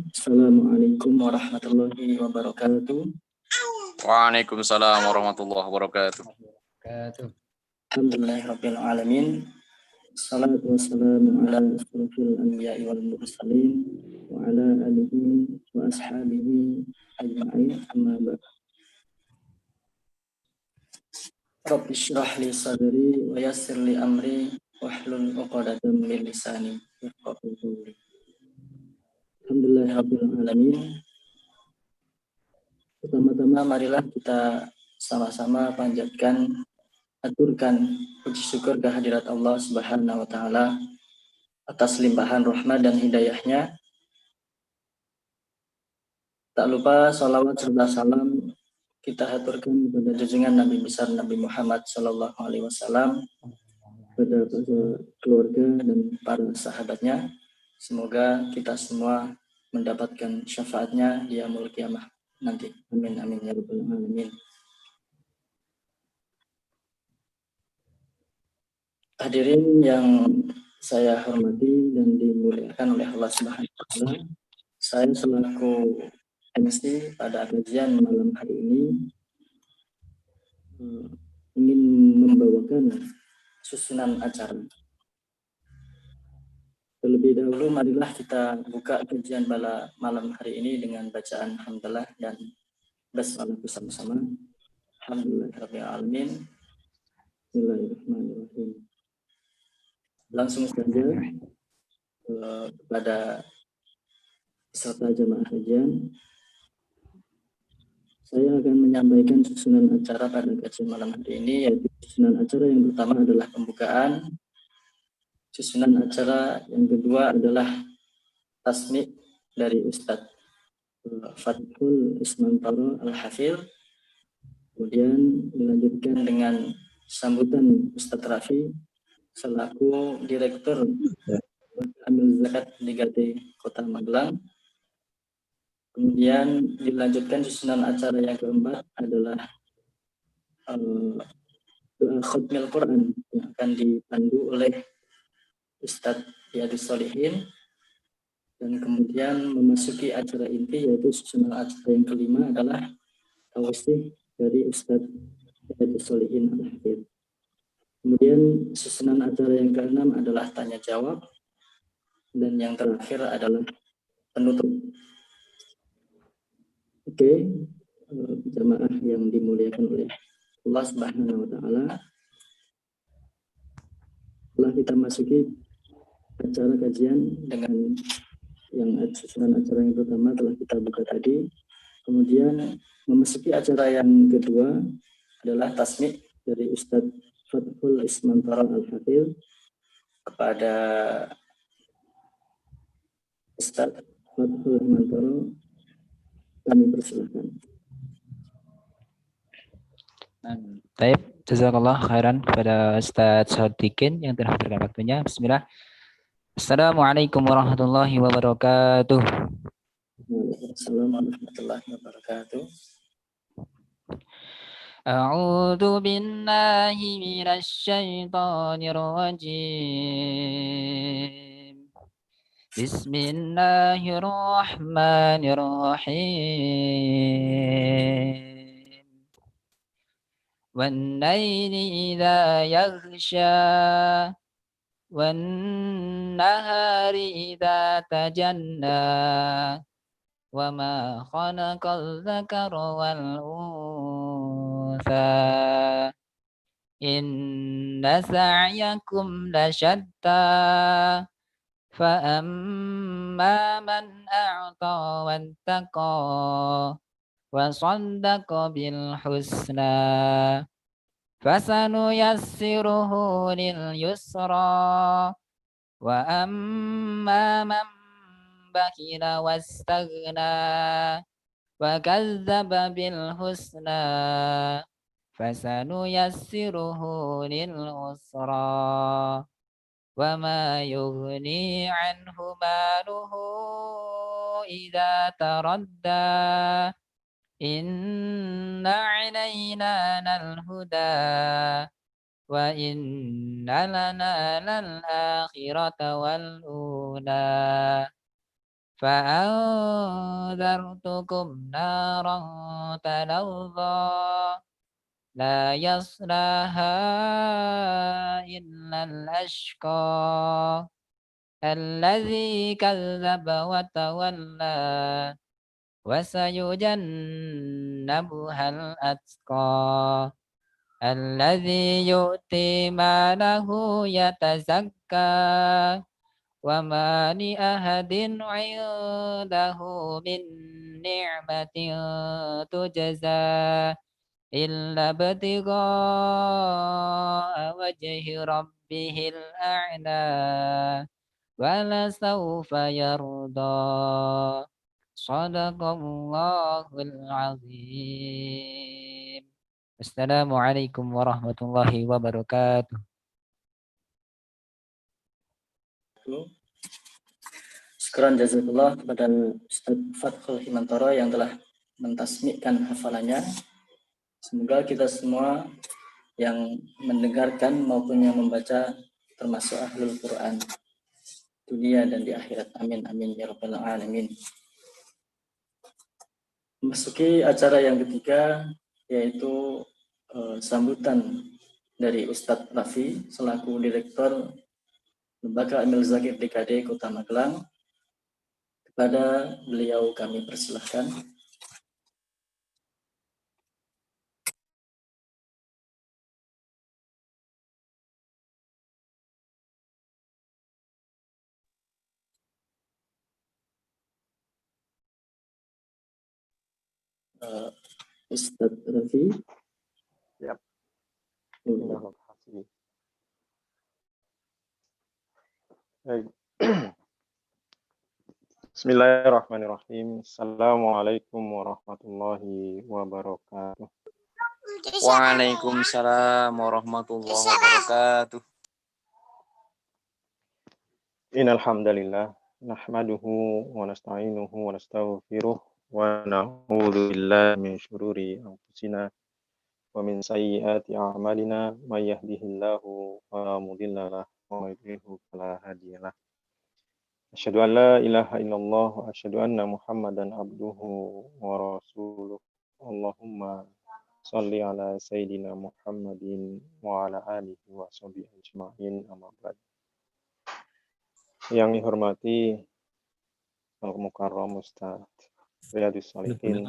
Assalamualaikum warahmatullahi wabarakatuh. Waalaikumsalam warahmatullahi wabarakatuh. Alhamdulillahirabbil alamin. Assalatu wassalamu ala asyrofil anbiya'i wal mursalin wa ala alihi wa ashabihi ajma'in, amma ba'd. Rabbi shrah li sadri wa yassir li amri wahlul 'uqdatam min lisani yafqahu qawli. Alhamdulillahirabbil alamin. Pertama-tama marilah kita sama-sama panjatkan, aturkan puji syukur kehadirat Allah Subhanahu wa taala atas limpahan rahmat dan hidayahnya. Tak lupa salawat serta salam kita aturkan kepada junjungan Nabi besar Nabi Muhammad sallallahu alaihi wasallam, kepada keluarga dan para sahabatnya. Semoga kita semua mendapatkan syafaatnya di yaumul qiyamah nanti. Amin amin ya rabbal alamin. Hadirin yang saya hormati dan dimuliakan oleh Allah Subhanahu wa taala, saya selaku MC pada kajian malam hari ini ingin membawakan susunan acara. Terlebih dahulu marilah kita buka kajian malam hari ini dengan bacaan hamdalah dan basmalah bersama-sama. Alhamdulillahirabbil alamin. Bismillahirrahmanirrahim. Langsung saja kepada peserta jamaah kajian. Saya akan menyampaikan susunan acara pada kajian malam hari ini, yaitu susunan acara yang pertama adalah pembukaan. Susunan acara yang kedua adalah tasmi' dari Ustadz Fathul Ismantoro Al-Hafidh. Kemudian dilanjutkan dengan sambutan Ustadz Rafi selaku Direktur Amil Zakat Ligate Kota Magelang. Kemudian dilanjutkan susunan acara yang keempat adalah doa khutmil Quran yang akan dipandu oleh Ustadz Yadus Solihin. Dan kemudian memasuki acara inti, yaitu susunan acara yang kelima adalah tawasih dari Ustadz Yadus Solihin Al-Hafidh. Kemudian susunan acara yang keenam adalah tanya jawab, dan yang terakhir adalah penutup. Oke, jamaah yang dimuliakan oleh Allah Subhanahu wa taala, setelah kita masuki acara kajian dengan yang susunan acara yang pertama telah kita buka tadi, kemudian memasuki acara yang kedua adalah tasmi' dari Ustadz Fathul Ismantoro Al-Hafidh. Kepada Ustadz Fathul Ismantoro kami persilahkan. Baik, jazakallah khairan kepada Ustadz Sodikin yang telah memberikan waktunya. Bismillah. Assalamualaikum warahmatullahi wabarakatuh. Assalamualaikum warahmatullahi wabarakatuh. A'udzu billahi minasy syaithanir rajim. Bismillahirrahmanirrahim. Wan laili idza yaghsha wan nahari idza tajalla wa ma khalaqal dzakara wal untha inna sa'yakum lasyatta fa amma man a'ta wattaqa wa saddaqa bil husna fasanuyassiruhu lil yusra wa amma man bakhila wastaghna wa kadzdzaba bil husna fasanuyassiruhu lil usra wa ma yughni anhu maluhu idza taradda inna 'alaina lal huda wa inna lana lal akhirata wal ula فأنذرتكم نارا تلظى لا يصلاها إلا الأشقى الذي كذب وتولى وسيجنبها الأتقى الذي يؤتي ماله يتزكى وما لأحد عنده من نعمة تجزى إلا ابتغاء وجه ربه الأعلى ولسوف يرضى صدق الله العظيم. السلام عليكم ورحمة الله وبركاته. Syukran jazakallah kepada Ustaz Fathul Himantoro yang telah mentasmikkan hafalannya. Semoga kita semua yang mendengarkan maupun yang membaca termasuk ahlul Quran dunia dan di akhirat. Amin amin ya rabbal alamin. Memasuki acara yang ketiga, yaitu sambutan dari Ustadz Raffi selaku Direktur Lembaga Emil Zakir DKD Kota Magelang. Kepada beliau kami persilahkan. Ustadz Raffi. Yap. Baik. Bismillahirrahmanirrahim. Assalamualaikum warahmatullahi wabarakatuh. Waalaikumsalam warahmatullahi wabarakatuh. Innal hamdalillah nahmaduhu wa nasta'inuhu wa nastaghfiruh wa na'udzu billahi min syururi anfusina wa min sayyiati a'malina may yahdihillahu fala mudilla lahu wa may yudlilhu fala hadiyalah. Asyhadu an la ilaha illallah wa asyhadu anna Muhammadan abduhu wa rasuluh. Allahumma shalli ala sayyidina Muhammadin wa ala alihi wa sahbihi ajma'in, amma ba'd. Yang dihormati Al-Mukarram Ustaz Riyadhus Shalihin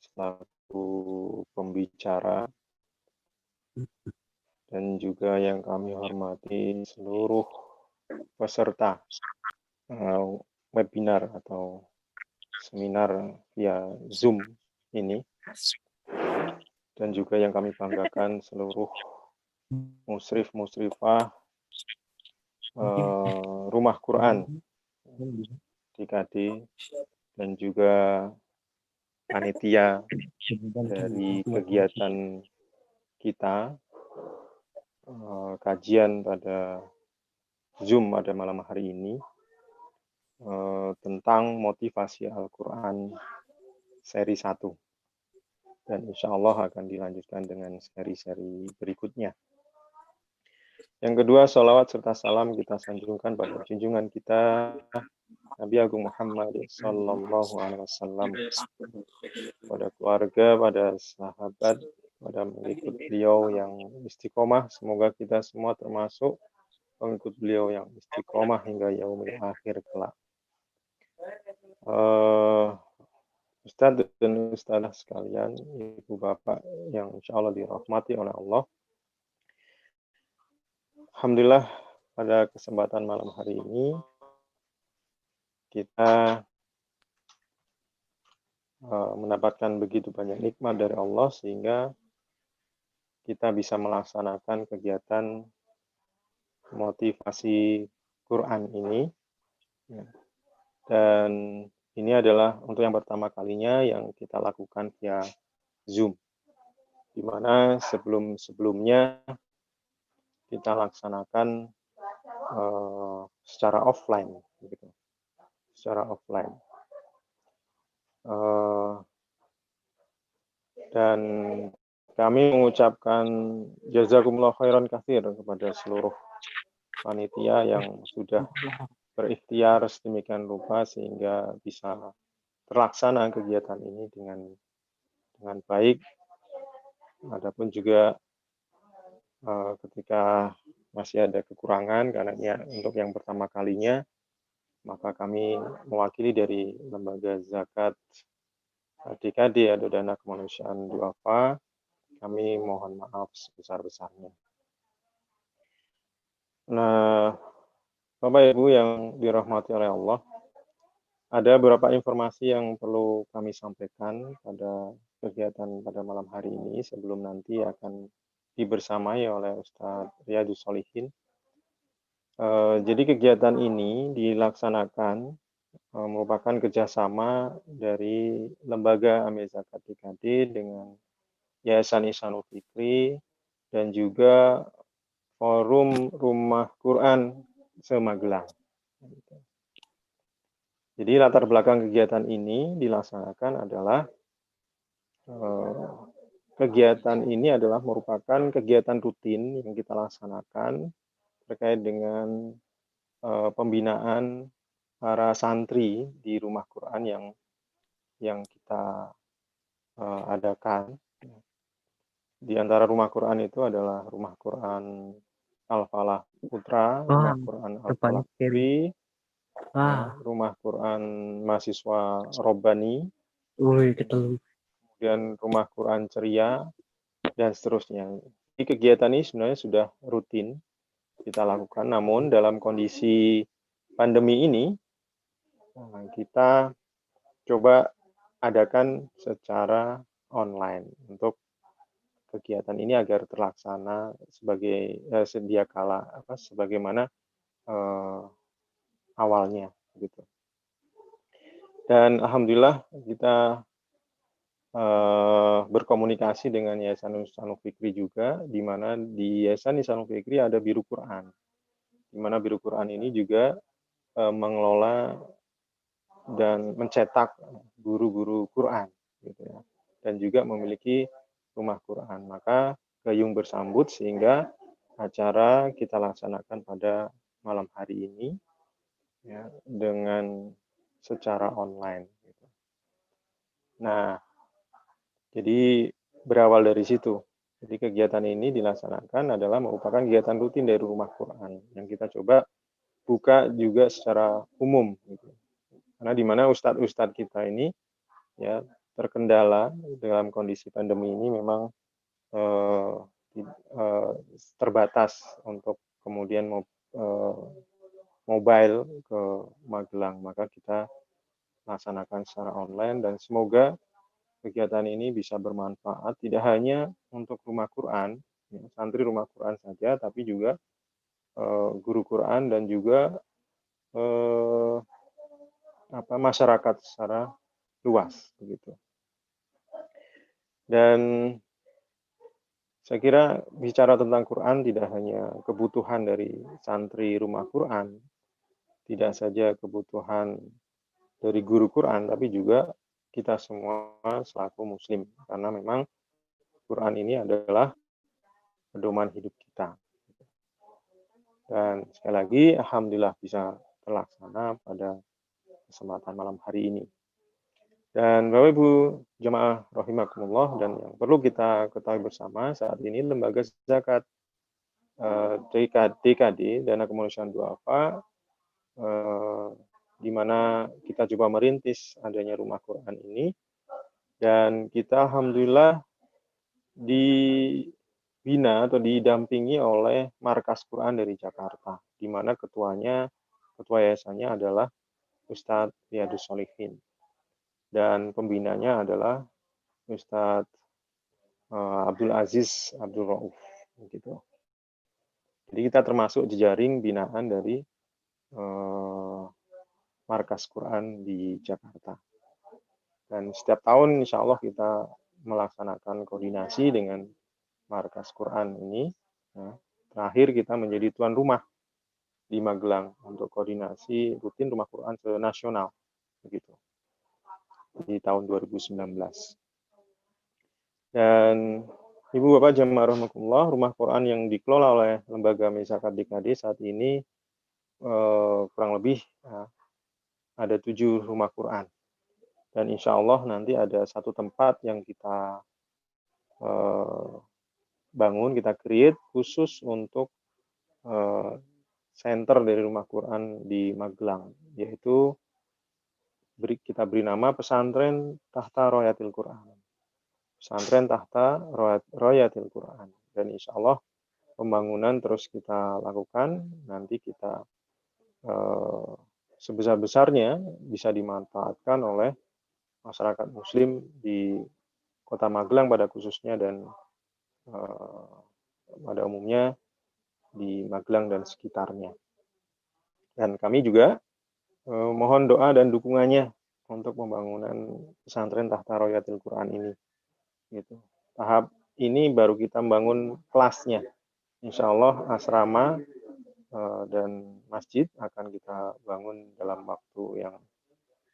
selaku pembicara, dan juga yang kami hormati seluruh peserta webinar atau seminar via Zoom ini, dan juga yang kami banggakan seluruh musrif-musrifah Rumah Quran DKD dan juga panitia dari kegiatan kita kajian pada Zoom pada malam hari ini tentang motivasi Al-Quran seri 1, dan insya Allah akan dilanjutkan dengan seri-seri berikutnya. Yang kedua, salawat serta salam kita sanjungkan pada junjungan kita Nabi Agung Muhammad Sallallahu Alaihi Wasallam, pada keluarga, pada sahabat, pada mengikut beliau yang istiqomah. Semoga kita semua termasuk pengikut beliau yang istiqomah hingga yaumil akhir kelak. Ustadz dan ustadzah sekalian, ibu bapak yang insya Allah dirahmati oleh Allah. Alhamdulillah pada kesempatan malam hari ini kita mendapatkan begitu banyak nikmat dari Allah sehingga kita bisa melaksanakan kegiatan motivasi Quran ini. Dan ini adalah untuk yang pertama kalinya yang kita lakukan via Zoom, di mana sebelum-sebelumnya kita laksanakan secara offline, gitu. Secara offline. Dan kami mengucapkan jazakumullah khairan katsir kepada seluruh panitia yang sudah berikhtiar sedemikian rupa sehingga bisa terlaksana kegiatan ini dengan baik. Adapun juga ketika masih ada kekurangan karena ini untuk yang pertama kalinya, maka kami mewakili dari Lembaga Zakat DKD atau Dana Kemanusiaan Duafa, kami mohon maaf sebesar-besarnya. Nah, Bapak Ibu yang dirahmati oleh Allah, ada beberapa informasi yang perlu kami sampaikan pada kegiatan pada malam hari ini sebelum nanti akan dibersamai oleh Ustadz Riyadus Shalihin. Jadi kegiatan ini dilaksanakan merupakan kerjasama dari Lembaga Amil Zakat DKD dengan Yayasan Ihsanul Fikri dan juga Forum Rumah Quran se-Magelang. Jadi latar belakang kegiatan ini dilaksanakan adalah kegiatan ini adalah merupakan kegiatan rutin yang kita laksanakan terkait dengan pembinaan para santri di rumah Quran yang kita adakan. Di antara rumah Quran itu adalah rumah Quran Al-Falah Putra, rumah Quran Al-Falah Putri, rumah Quran mahasiswa Robbani, kemudian rumah Quran Ceria, dan seterusnya. Jadi kegiatan ini sebenarnya sudah rutin kita lakukan, namun dalam kondisi pandemi ini, kita coba adakan secara online untuk kegiatan ini agar terlaksana sebagai sedia kala sebagaimana awalnya gitu. Dan alhamdulillah kita berkomunikasi dengan Yayasan Ihsanul Fikri juga, di mana di Yayasan Ihsanul Fikri ada Biru Quran, di mana Biru Quran ini juga mengelola dan mencetak guru-guru Quran, gitu ya, dan juga memiliki rumah Quran. Maka gayung bersambut sehingga acara kita laksanakan pada malam hari ini ya, dengan secara online. Gitu. Nah, jadi berawal dari situ. Jadi kegiatan ini dilaksanakan adalah merupakan kegiatan rutin dari rumah Quran yang kita coba buka juga secara umum. Gitu. Karena di mana ustadz-ustadz kita ini ya terkendala dalam kondisi pandemi ini memang terbatas untuk kemudian mobile ke Magelang, maka kita laksanakan secara online dan semoga kegiatan ini bisa bermanfaat tidak hanya untuk rumah Quran, ya, santri rumah Quran saja, tapi juga guru Quran dan juga masyarakat secara luas begitu. Dan saya kira bicara tentang Quran tidak hanya kebutuhan dari santri rumah Quran, tidak saja kebutuhan dari guru Quran, tapi juga kita semua selaku muslim. Karena memang Quran ini adalah pedoman hidup kita. Dan sekali lagi, alhamdulillah bisa terlaksana pada kesempatan malam hari ini. Dan Bapak Ibu jemaah rahimakumullah, dan yang perlu kita ketahui bersama saat ini Lembaga Zakat DKD Dana Kemanusiaan Duafa di mana kita coba merintis adanya rumah Quran ini, dan kita alhamdulillah dibina atau didampingi oleh Markas Quran dari Jakarta, di mana ketua yayasannya adalah Ustadz Riyadus Shalihin. Dan pembinanya adalah Ustadz Abdul Aziz Abdul Rauf, gitu. Jadi kita termasuk jejaring binaan dari Markas Quran di Jakarta. Dan setiap tahun insya Allah kita melaksanakan koordinasi dengan Markas Quran ini. Nah, terakhir kita menjadi tuan rumah di Magelang untuk koordinasi rutin rumah Quran nasional, begitu. Di tahun 2019. Dan Ibu Bapak jemaah rahimakumullah, rumah Quran yang dikelola oleh Lembaga Amil Zakat DKD saat ini kurang lebih ada 7 rumah Quran. Dan insya Allah nanti ada satu tempat yang kita bangun, kita create khusus untuk center dari rumah Quran di Magelang, yaitu kita beri nama Pesantren Tahta Royatil Quran. Pesantren Tahta Royatil Quran. Dan insya Allah pembangunan terus kita lakukan, nanti kita sebesar-besarnya bisa dimanfaatkan oleh masyarakat Muslim di Kota Magelang pada khususnya dan pada umumnya di Magelang dan sekitarnya. Dan kami juga mohon doa dan dukungannya untuk pembangunan pesantren Tahta Royatil Quran ini. Gitu. Tahap ini baru kita membangun kelasnya. Insya Allah asrama dan masjid akan kita bangun dalam waktu yang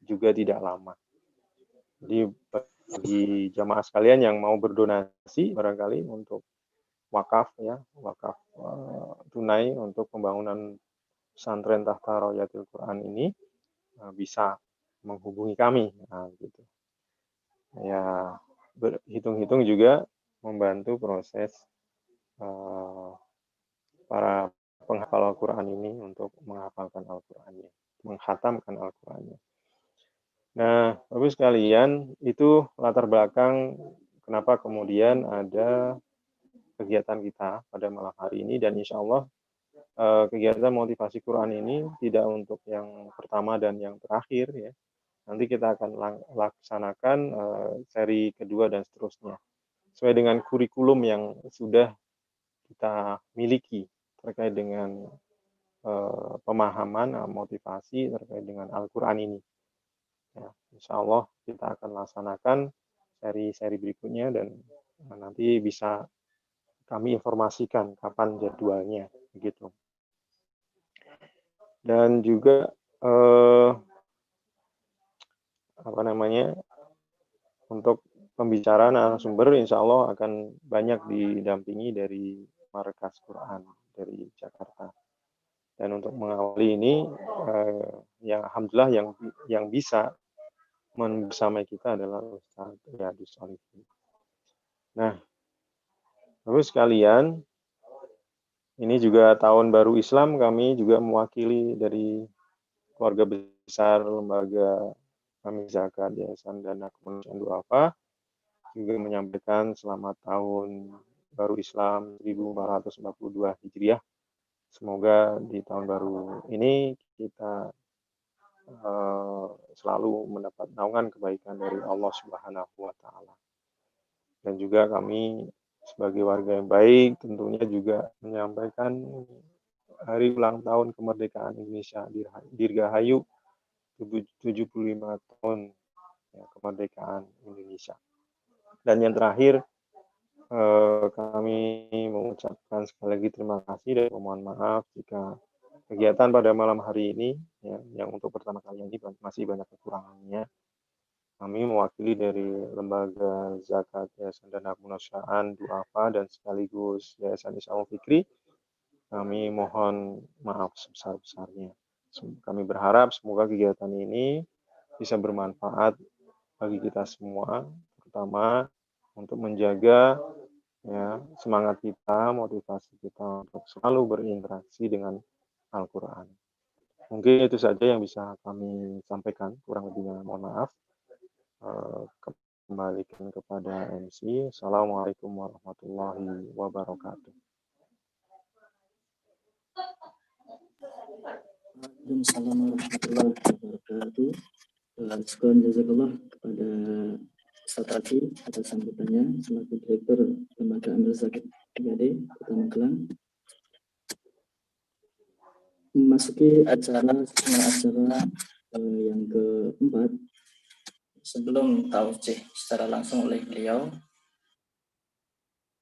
juga tidak lama. Jadi bagi jamaah sekalian yang mau berdonasi barangkali untuk wakaf ya, wakaf tunai untuk pembangunan pesantren Tahta Royatil Quran ini bisa menghubungi kami, gitu. Ya, berhitung-hitung juga membantu proses para penghafal Al-Quran ini untuk menghafalkan Al-Qurannya, menghatamkan Al-Qurannya. Nah, Bapak sekalian, itu latar belakang kenapa kemudian ada kegiatan kita pada malam hari ini, dan insya Allah kegiatan motivasi Quran ini tidak untuk yang pertama dan yang terakhir ya. Nanti kita akan laksanakan seri kedua dan seterusnya sesuai dengan kurikulum yang sudah kita miliki terkait dengan pemahaman motivasi terkait dengan Al-Quran ini. Ya, insya Allah kita akan laksanakan seri-seri berikutnya dan nanti bisa kami informasikan kapan jadwalnya begitu. Dan juga untuk pembicaraan narasumber insya Allah akan banyak didampingi dari Markas Quran dari Jakarta. Dan untuk mengawali ini yang alhamdulillah yang bisa bersamai kita adalah Ustaz Riyadus Shalihin. Nah, terus sekalian, ini juga tahun baru Islam, kami juga mewakili dari keluarga besar lembaga kami Zakat Yayasan Dana Kemanusiaan Du'afa juga menyampaikan selamat tahun baru Islam 1442 Hijriah. Semoga di tahun baru ini kita selalu mendapat naungan kebaikan dari Allah Subhanahu wa Ta'ala. Dan juga kami sebagai warga yang baik tentunya juga menyampaikan hari ulang tahun kemerdekaan Indonesia Dirgahayu 75 tahun ya, kemerdekaan Indonesia. Dan yang terakhir kami mengucapkan sekali lagi terima kasih dan mohon maaf jika kegiatan pada malam hari ini ya, yang untuk pertama kali ini masih banyak kekurangannya. Kami mewakili dari Lembaga Zakat Yayasan Dana Kemanusiaan Du'afa dan sekaligus Yayasan Isa'ul Fikri. Kami mohon maaf sebesar-besarnya. Kami berharap semoga kegiatan ini bisa bermanfaat bagi kita semua, terutama untuk menjaga ya, semangat kita, motivasi kita untuk selalu berinteraksi dengan Al-Quran. Mungkin itu saja yang bisa kami sampaikan, kurang lebihnya mohon maaf. Kembalikan kepada MC. Assalamualaikum warahmatullahi wabarakatuh. Waalaikumsalam warahmatullahi wabarakatuh. Sekian jazakallah kepada Ustaz Rafi atas sambutannya selaku Direktur Lembaga Amil Zakat PKD Kota Magelang. Memasuki acara yang keempat, sebelum tausiah secara langsung oleh beliau,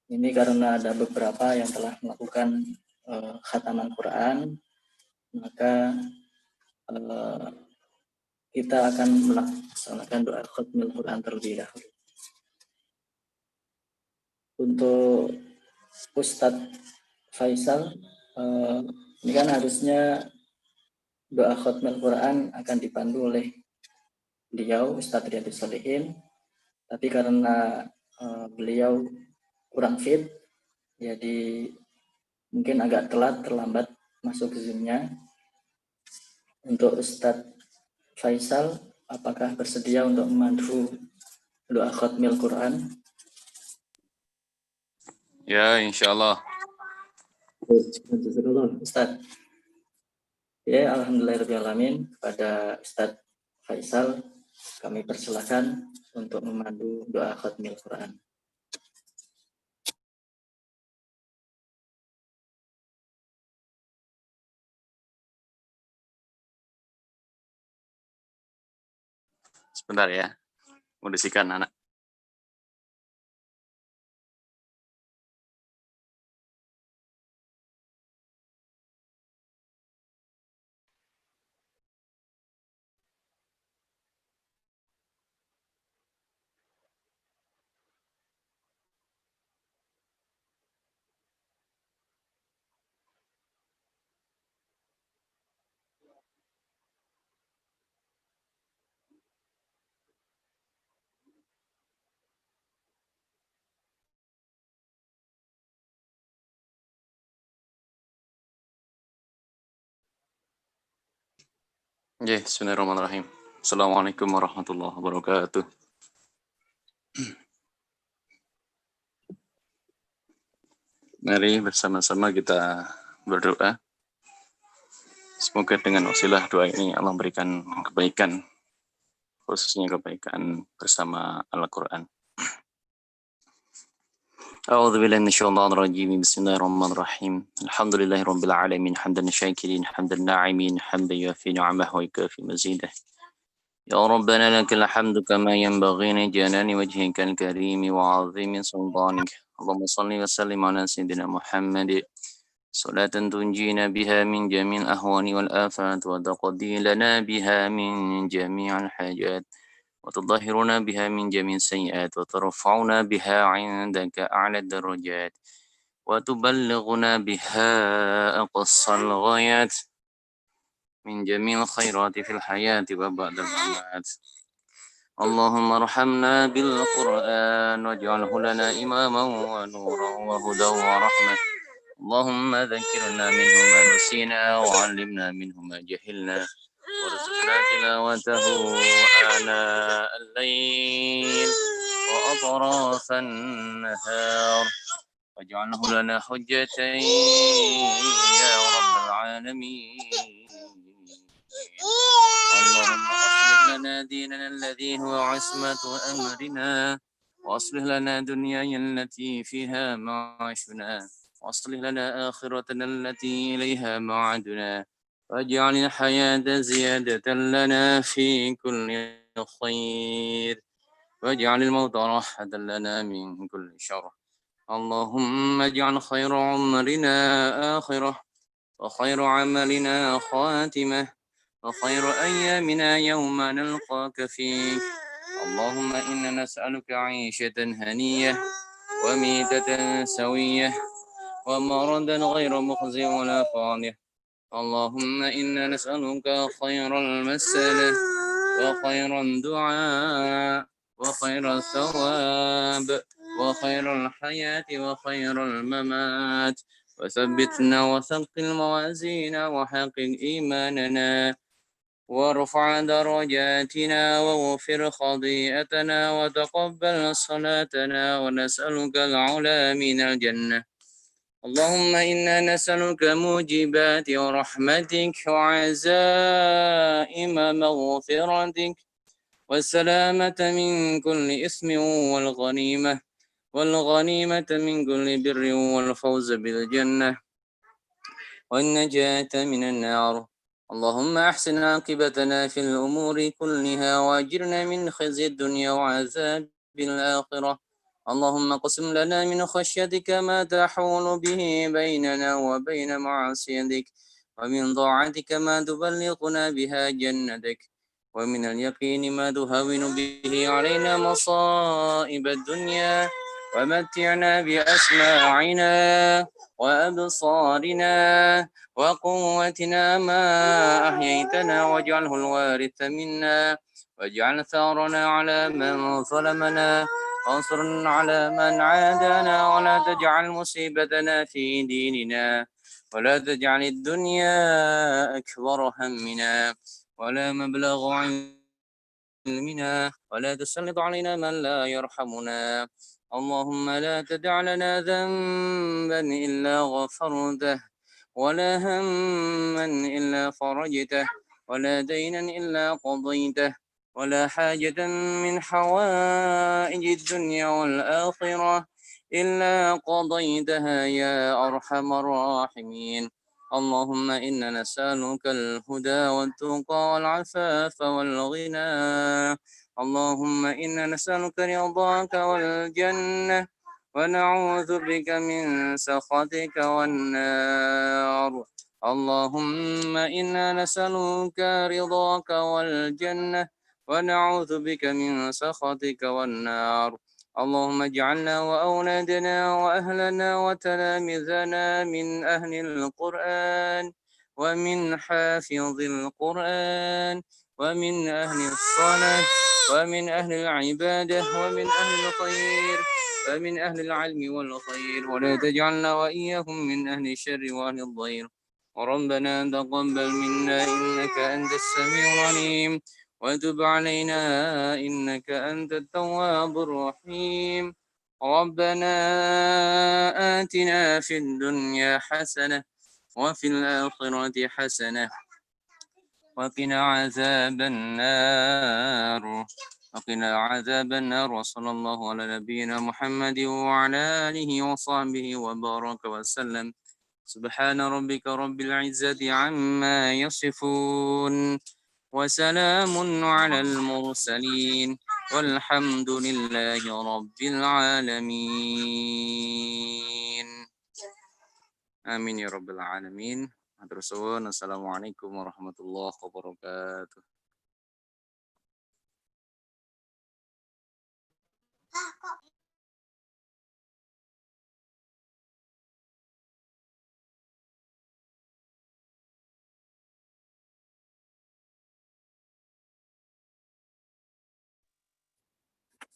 ini karena ada beberapa yang telah melakukan khataman Quran, maka kita akan melaksanakan doa khatmil Quran terlebih dahulu. Untuk Ustadz Faisal, ini kan harusnya doa khatmul Quran akan dipandu oleh beliau Ustadz Riyadus Shalihin, tapi karena beliau kurang fit, jadi mungkin agak terlambat masuk Zoom-nya. Untuk Ustadz Faisal, apakah bersedia untuk memandu doa khatmil Quran? Ya, insya Allah. Ustadz. Ya, alhamdulillahirrahmanirrahim. Kepada Ustadz Faisal, kami persilakan untuk memandu doa khatmil Quran. Sebentar ya. Kondisikan anak. Ya, bismillahirrahmanirrahim. Assalamualaikum warahmatullahi wabarakatuh. Mari bersama-sama kita berdoa. Semoga dengan wasilah doa ini Allah berikan kebaikan, khususnya kebaikan bersama Al-Quran. A'udzu billahi minasyaitonir rajim. Bismillahirrahmanirrahim. Alhamdulillahirabbil alamin, hamdan syakirin, hamdan na'imin, hamdan yafi ni'amahu wa yukafi mazidah. Ya Rabbana lakal hamdu kama yanbaghi li jalali wajhikal karim wa 'azimi sultanik. Allahumma shalli wa sallim ala sayyidina Muhammad. Salatan tunjina biha min jami'il ahwani wal afat wa taqdi lana biha min jami'il hajat. وتطهرنا بها من جميع السيئات وترفعنا بها عندك أعلى الدرجات وتبلغنا بها أقصى الغايات من جميع الخيرات في الحياة وبعد الممات. اللهم ارحمنا بالقرآن واجعله لنا إماما ونورا وهدى ورحمة. اللهم ذكرنا منه ما نسينا وعلمنا منه ما جهلنا وارزقنا تلاوته آناء الليل وأطراف النهار واجعله لنا حجتين يا رب العالمين. اللهم أصلح لنا ديننا الذي هو عصمة أمرنا وأصلح لنا دنيانا التي فيها معاشنا وأصلح لنا آخرتنا التي إليها معادنا واجعل الحياة زيادة لنا في كل خير واجعل الموت راحة لنا من كل شر. اللهم اجعل خير عمرنا آخرة وخير عملنا خاتمة وخير أيامنا يوم نلقاك فيك. اللهم إنا نسألك عيشة هنية وميتة سوية ومردا غير مخزي ولا فاضح. اللهم إنا نسألك خير المسألة وخير الدعاء وخير الثواب وخير الحياة وخير الممات. وثبتنا وثقل موازينا وحقق إيماننا وارفع درجاتنا واغفر خطيئتنا وتقبل صلاتنا ونسألك العلا من الجنة. اللهم إنا نسألك موجبات رحمتك وعزائم مغفرتك والسلامة من كل إثم والغنيمة من كل بر والفوز بالجنة والنجاة من النار. اللهم أحسن عاقبتنا في الأمور كلها وأجرنا من خزي الدنيا وعذاب الآخرة. اللهم اقسم لنا من خشيتك ما تحول به بيننا وبين معصيتك ومن طاعتك ما تبلغنا بها جنتك ومن اليقين ما تهون به علينا مصائب الدنيا ومتعنا بأسماعنا وأبصارنا وقوتنا ما أحييتنا واجعله الوارث منا واجعل ثارنا على من ظلمنا وانصرنا على من عادانا ولا تجعل مصيبتنا في ديننا ولا تجعل الدنيا أكبر همنا ولا مبلغ علمنا ولا تسلط علينا من لا يرحمنا اللهم لا تدع لنا ذنبا إلا غفرته ولا هما إلا فرجته ولا دينا إلا قضيته ولا حاجة من حوائج الدنيا والآخرة إلا قضيتها يا أرحم الراحمين اللهم إنا نسألك الهدى والتقى والعفاف والغنى اللهم إنا نسألك رضاك والجنة ونعوذ بك من سخطك والنار اللهم إنا نسألك رضاك والجنة ونعوذ بك من سخطك والنار اللهم اجعلنا وأولادنا وأهلنا وتلامذنا من أهل القرآن ومن حافظ القرآن ومن أهل الصلاة ومن أهل العبادة ومن أهل الخير ومن أهل العلم والخير ولا تجعلنا وإياهم من أهل الشر وأهل الضير وربنا تقبل منا إنك أنت السميع العليم وتب علينا إنك أنت التواب الرحيم ربنا آتنا في الدنيا حسنة وفي الآخرة حسنة وقنا عذاب النار وصلى الله على نبينا محمد وعلى آله وصحبه وبارك وسلم سبحان ربك رب العزة عما يصفون وسلام على المرسلين والحمد لله رب العالمين آمين يا رب العالمين. Assalamualaikum warahmatullahi wabarakatuh.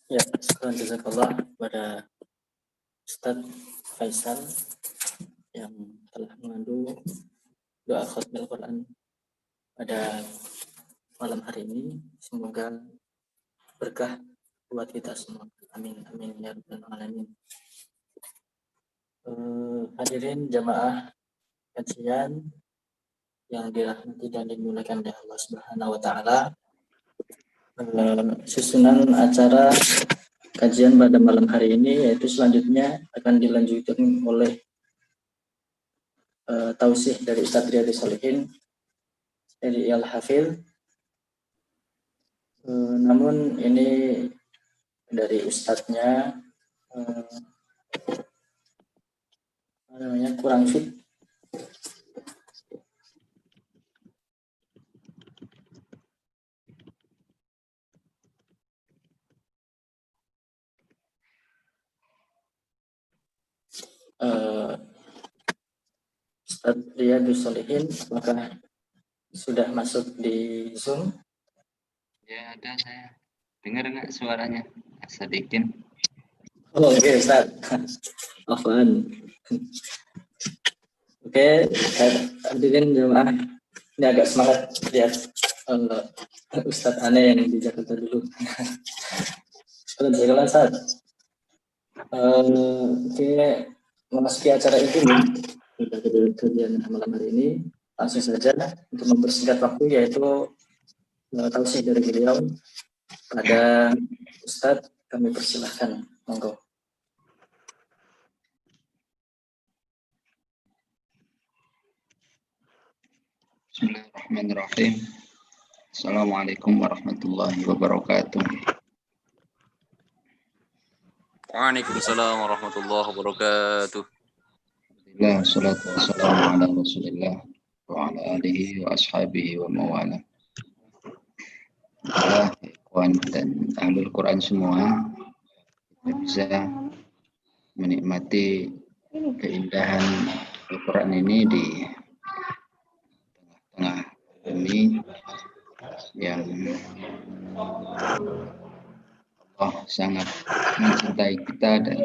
Ya, sekarang jazakallah kepada Ustadz Faisal yang telah mengandung doa khatmil Quran pada malam hari ini. Semoga berkah buat kita semua. Amin amin ya rabbal alamin. Hadirin jamaah kajian yang dirahmati dan dimuliakan oleh Allah Subhanahu wa taala. Susunan acara kajian pada malam hari ini yaitu selanjutnya akan dilanjutkan oleh tausih dari Ustadz Riyadhus Shalihin dari Al-Hafidh. Namun ini dari Ustadznya kurang fit. Ustadz Riyadhus Shalihin, apakah sudah masuk di Zoom? Ya ada, saya dengar nggak suaranya sedikit. Oh oke, Ustadz. Afwan. Oke, hadirin jemaah, ini agak semangat lihat Ustadz aneh yang di Jakarta dulu. Ustadz. Oke, memasuki acara itu nih, pada kajian malam hari ini, langsung saja untuk mempersingkat waktu yaitu tausih dari beliau pada Ustadz, kami persilahkan, monggo. Bismillahirrahmanirrahim. Assalamualaikum warahmatullahi wabarakatuh. Waalaikumsalam warahmatullahi wabarakatuh. Alhamdulillah, salatu wassalamu ala Rasulillah wa ala alihi wa ashabihi wa mawala. Ikhwan dan ahlul Quran semua, kita bisa menikmati keindahan Al-Quran ini di tengah bumi yang Allah sangat mencintai kita dan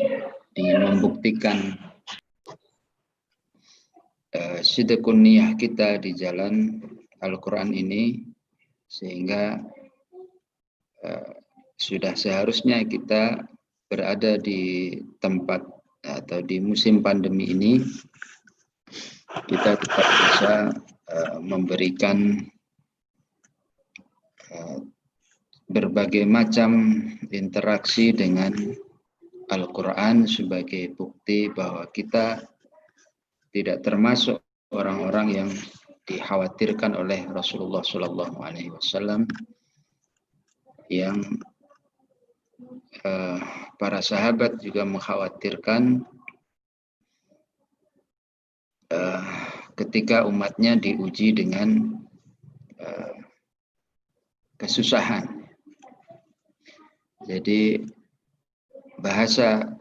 membuktikan sidqun niyah kita di jalan Al-Quran ini, sehingga sudah seharusnya kita berada di tempat atau di musim pandemi ini kita tetap bisa memberikan berbagai macam interaksi dengan Al-Quran sebagai bukti bahwa kita tidak termasuk orang-orang yang dikhawatirkan oleh Rasulullah SAW, yang para sahabat juga mengkhawatirkan ketika umatnya diuji dengan kesusahan. Jadi bahasa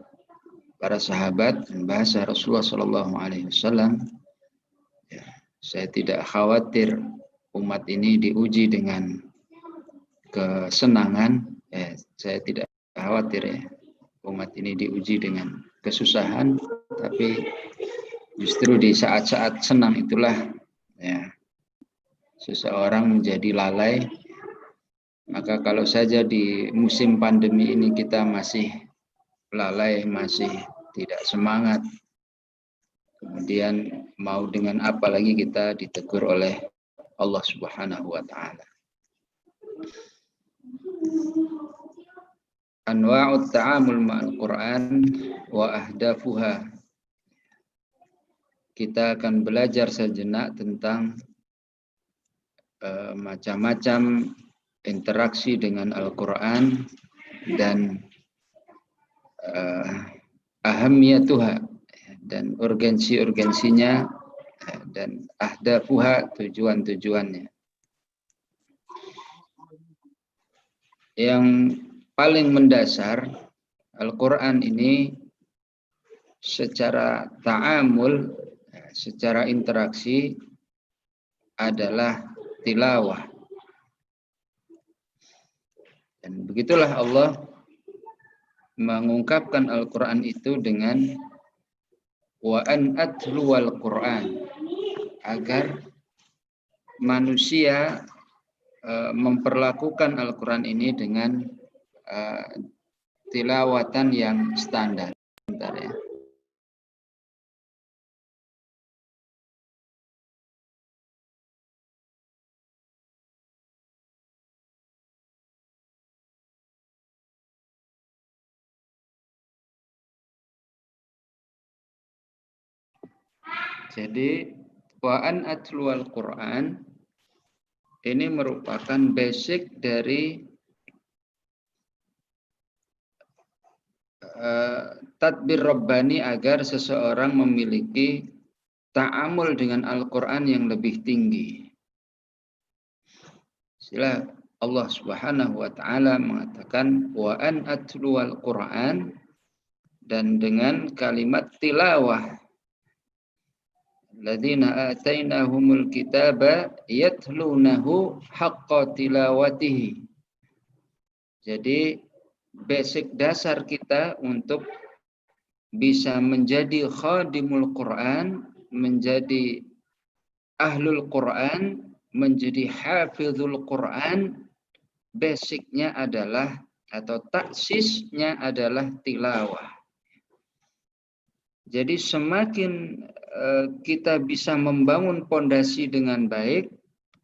para sahabat dan bahasa Rasulullah SAW, ya, saya tidak khawatir umat ini diuji dengan kesenangan. Saya tidak khawatir ya umat ini diuji dengan kesusahan, tapi justru di saat-saat senang itulah ya seseorang menjadi lalai. Maka kalau saja di musim pandemi ini kita masih lalai, masih tidak semangat, kemudian mau dengan apa lagi kita ditegur oleh Allah Subhanahu wa Ta'ala. Anwa'ut ta'amul ma'al Quran wa ahdafuha. Kita akan belajar sejenak tentang macam-macam interaksi dengan Al-Quran dan ahamiyatuha, dan urgensi-urgensinya, dan ahdafuha, tujuan-tujuannya. Yang paling mendasar, Al-Quran ini secara ta'amul, secara interaksi adalah tilawah. Dan begitulah Allah mengungkapkan Al-Quran itu dengan wa an atluwal Quran, agar manusia memperlakukan Al-Quran ini dengan tilawatan yang standar. Bentar ya. Jadi wa'an atluwal Quran ini merupakan basic dari tadbir Rabbani, agar seseorang memiliki ta'amul dengan Al-Quran yang lebih tinggi. Sila Allah Subhanahu wa Ta'ala mengatakan wa'an atluwal Quran, dan dengan kalimat tilawah, alladzina atainahumul kitaba yatlunahu haqqa tilawatihi. Jadi basic dasar kita untuk bisa menjadi khadimul Quran, menjadi ahlul Quran, menjadi hafizul Quran, basicnya adalah atau taksisnya adalah tilawah. Jadi semakin kita bisa membangun pondasi dengan baik,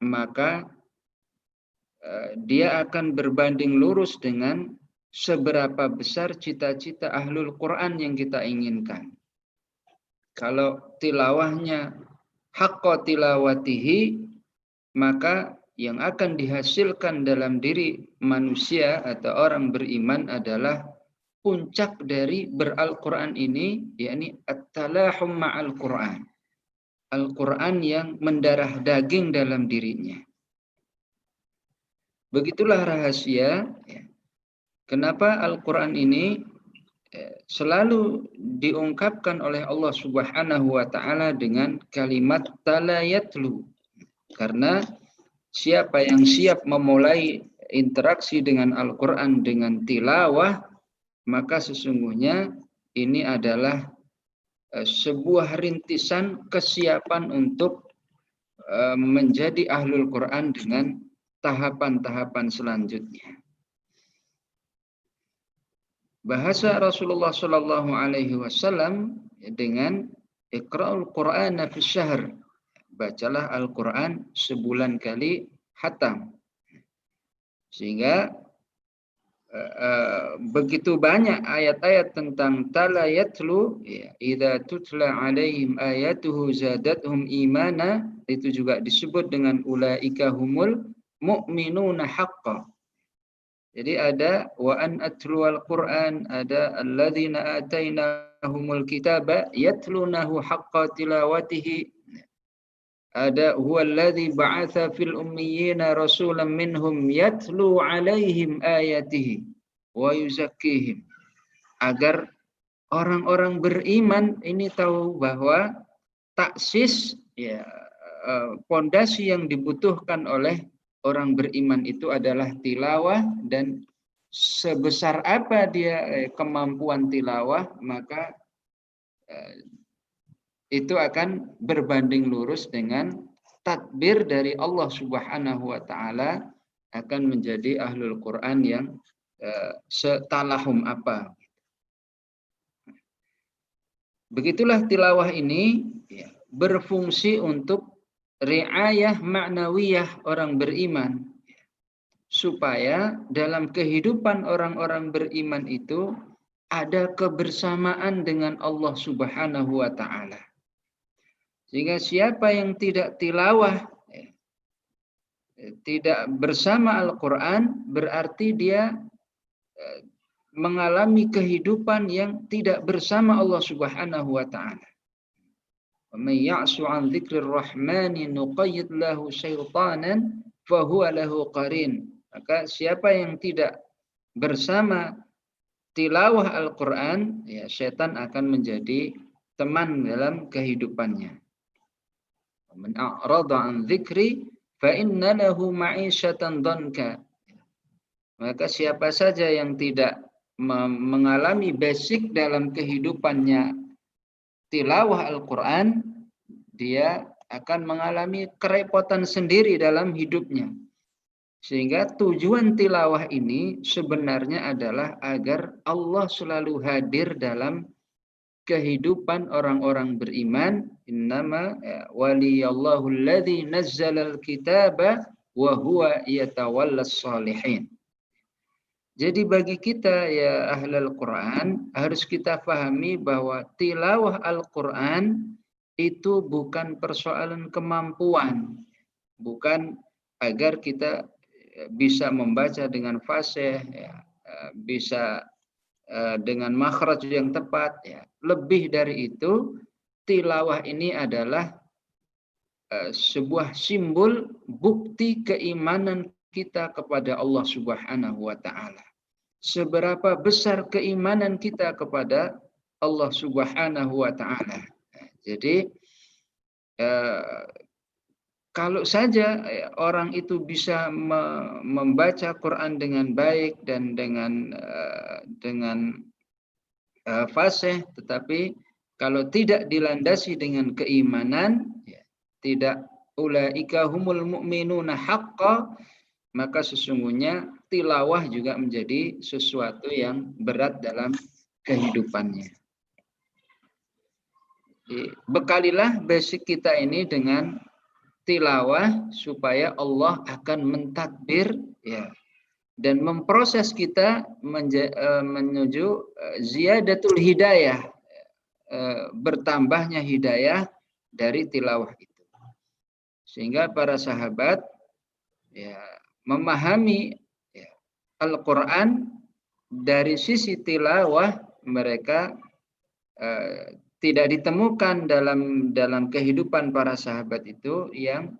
maka dia akan berbanding lurus dengan seberapa besar cita-cita ahlul Quran yang kita inginkan. Kalau tilawahnya haqqa tilawatihi, maka yang akan dihasilkan dalam diri manusia atau orang beriman adalah puncak dari beral-Quran ini, yakni at-talahum ma'al Quran. Al-Quran yang mendarah daging dalam dirinya. Begitulah rahasia ya, kenapa Al-Quran ini selalu diungkapkan oleh Allah Subhanahu wa taala dengan kalimat talayatlu. Karena siapa yang siap memulai interaksi dengan Al-Qur'an dengan tilawah, maka sesungguhnya ini adalah sebuah rintisan kesiapan untuk menjadi ahlul Quran dengan tahapan-tahapan selanjutnya. Bahasa Rasulullah Shallallahu Alaihi Wasallam dengan Iqra'ul Qur'ana fi syahr, bacalah Al-Quran sebulan kali khatam. Sehingga begitu banyak ayat-ayat tentang talayatlu, ya, idza tutla alaihim ayatuhu zadatuhum imana, itu juga disebut dengan ulaika humul mu'minuna haqqan. Jadi ada wa an atluwal Qur'an, ada alladzina atainahumul kitaba yatlunahu haqqa tilawatihi, ada huwallazi ba'atsa fil ummiyina rasulan minhum yatlu 'alaihim ayatihi wa yuzakkihim. Agar orang-orang beriman ini tahu bahwa taksis, ya, pondasi yang dibutuhkan oleh orang beriman itu adalah tilawah, dan sebesar apa dia kemampuan tilawah, maka itu akan berbanding lurus dengan takbir dari Allah Subhanahu wa taala akan menjadi ahlul Quran yang setalahum apa. Begitulah tilawah ini, ya, berfungsi untuk riayah ma'nawiyah orang beriman, supaya dalam kehidupan orang-orang beriman itu ada kebersamaan dengan Allah Subhanahu wa taala. Sehingga siapa yang tidak tilawah, tidak bersama Al-Quran, berarti dia mengalami kehidupan yang tidak bersama Allah Subhanahu wa taala. Wa may ya'su 'an dzikrir rahmani nuqayyid lahu syaitanan fa huwa lahu qarin. Maka siapa yang tidak bersama tilawah Al-Quran, ya, setan akan menjadi teman dalam kehidupannya. Man a'rada 'an dzikri fa inna lahu ma'isyatan dhanka. Maka siapa saja yang tidak mengalami basic dalam kehidupannya tilawah Al-Quran, dia akan mengalami kerepotan sendiri dalam hidupnya. Sehingga tujuan tilawah ini sebenarnya adalah agar Allah selalu hadir dalam kehidupan orang-orang beriman. Innama waliyallahu alladzi nazzalal kitaba wa huwa yatawallas shalihin. Jadi bagi kita, ya ahlul Quran, harus kita pahami bahwa tilawah Al-Quran itu bukan persoalan kemampuan, bukan agar kita bisa membaca dengan fasih, ya, bisa dengan makhraj yang tepat, ya. Lebih dari itu, tilawah ini adalah sebuah simbol bukti keimanan kita kepada Allah Subhanahu wa taala. Seberapa besar keimanan kita kepada Allah Subhanahu wa taala. Jadi kalau saja orang itu bisa membaca Quran dengan baik dan dengan fasih, tetapi kalau tidak dilandasi dengan keimanan, ya, tidak ulaika humul mu'minuna haqqan, maka sesungguhnya tilawah juga menjadi sesuatu yang berat dalam kehidupannya. Bekalilah basic kita ini dengan tilawah supaya Allah akan mentadbir, ya, dan memproses kita menuju ziyadatul hidayah, bertambahnya hidayah dari tilawah itu. Sehingga para sahabat, ya, memahami, ya, Al-Quran dari sisi tilawah mereka tidak ditemukan dalam kehidupan para sahabat itu yang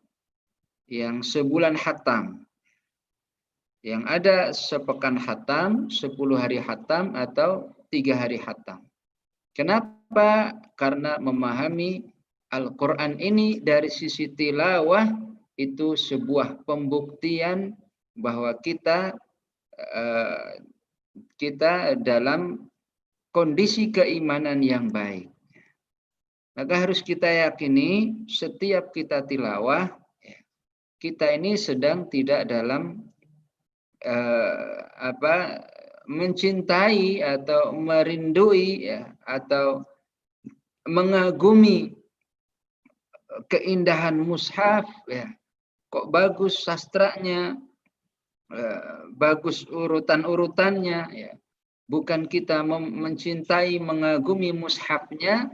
sebulan khatam. Yang ada sepekan khatam, 10 hari khatam, atau 3 hari khatam. Kenapa? Karena memahami Al-Quran ini dari sisi tilawah itu sebuah pembuktian bahwa kita dalam kondisi keimanan yang baik. Maka harus kita yakini setiap kita tilawah, kita ini sedang tidak dalam mencintai atau merindui ya, atau mengagumi keindahan mushaf ya. Kok bagus sastranya, bagus urutan-urutannya ya. Bukan kita mencintai, mengagumi mushafnya,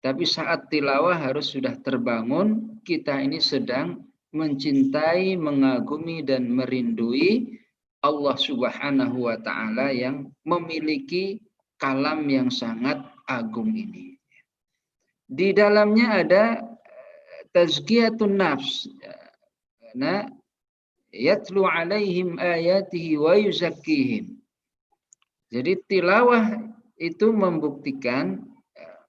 tapi saat tilawah harus sudah terbangun kita ini sedang mencintai, mengagumi dan merindui Allah Subhanahu wa taala yang memiliki kalam yang sangat agung ini. Di dalamnya ada tazkiyatun nafs. Nah, yatlu alaihim ayatihi wa yuzakkihim. Jadi tilawah itu membuktikan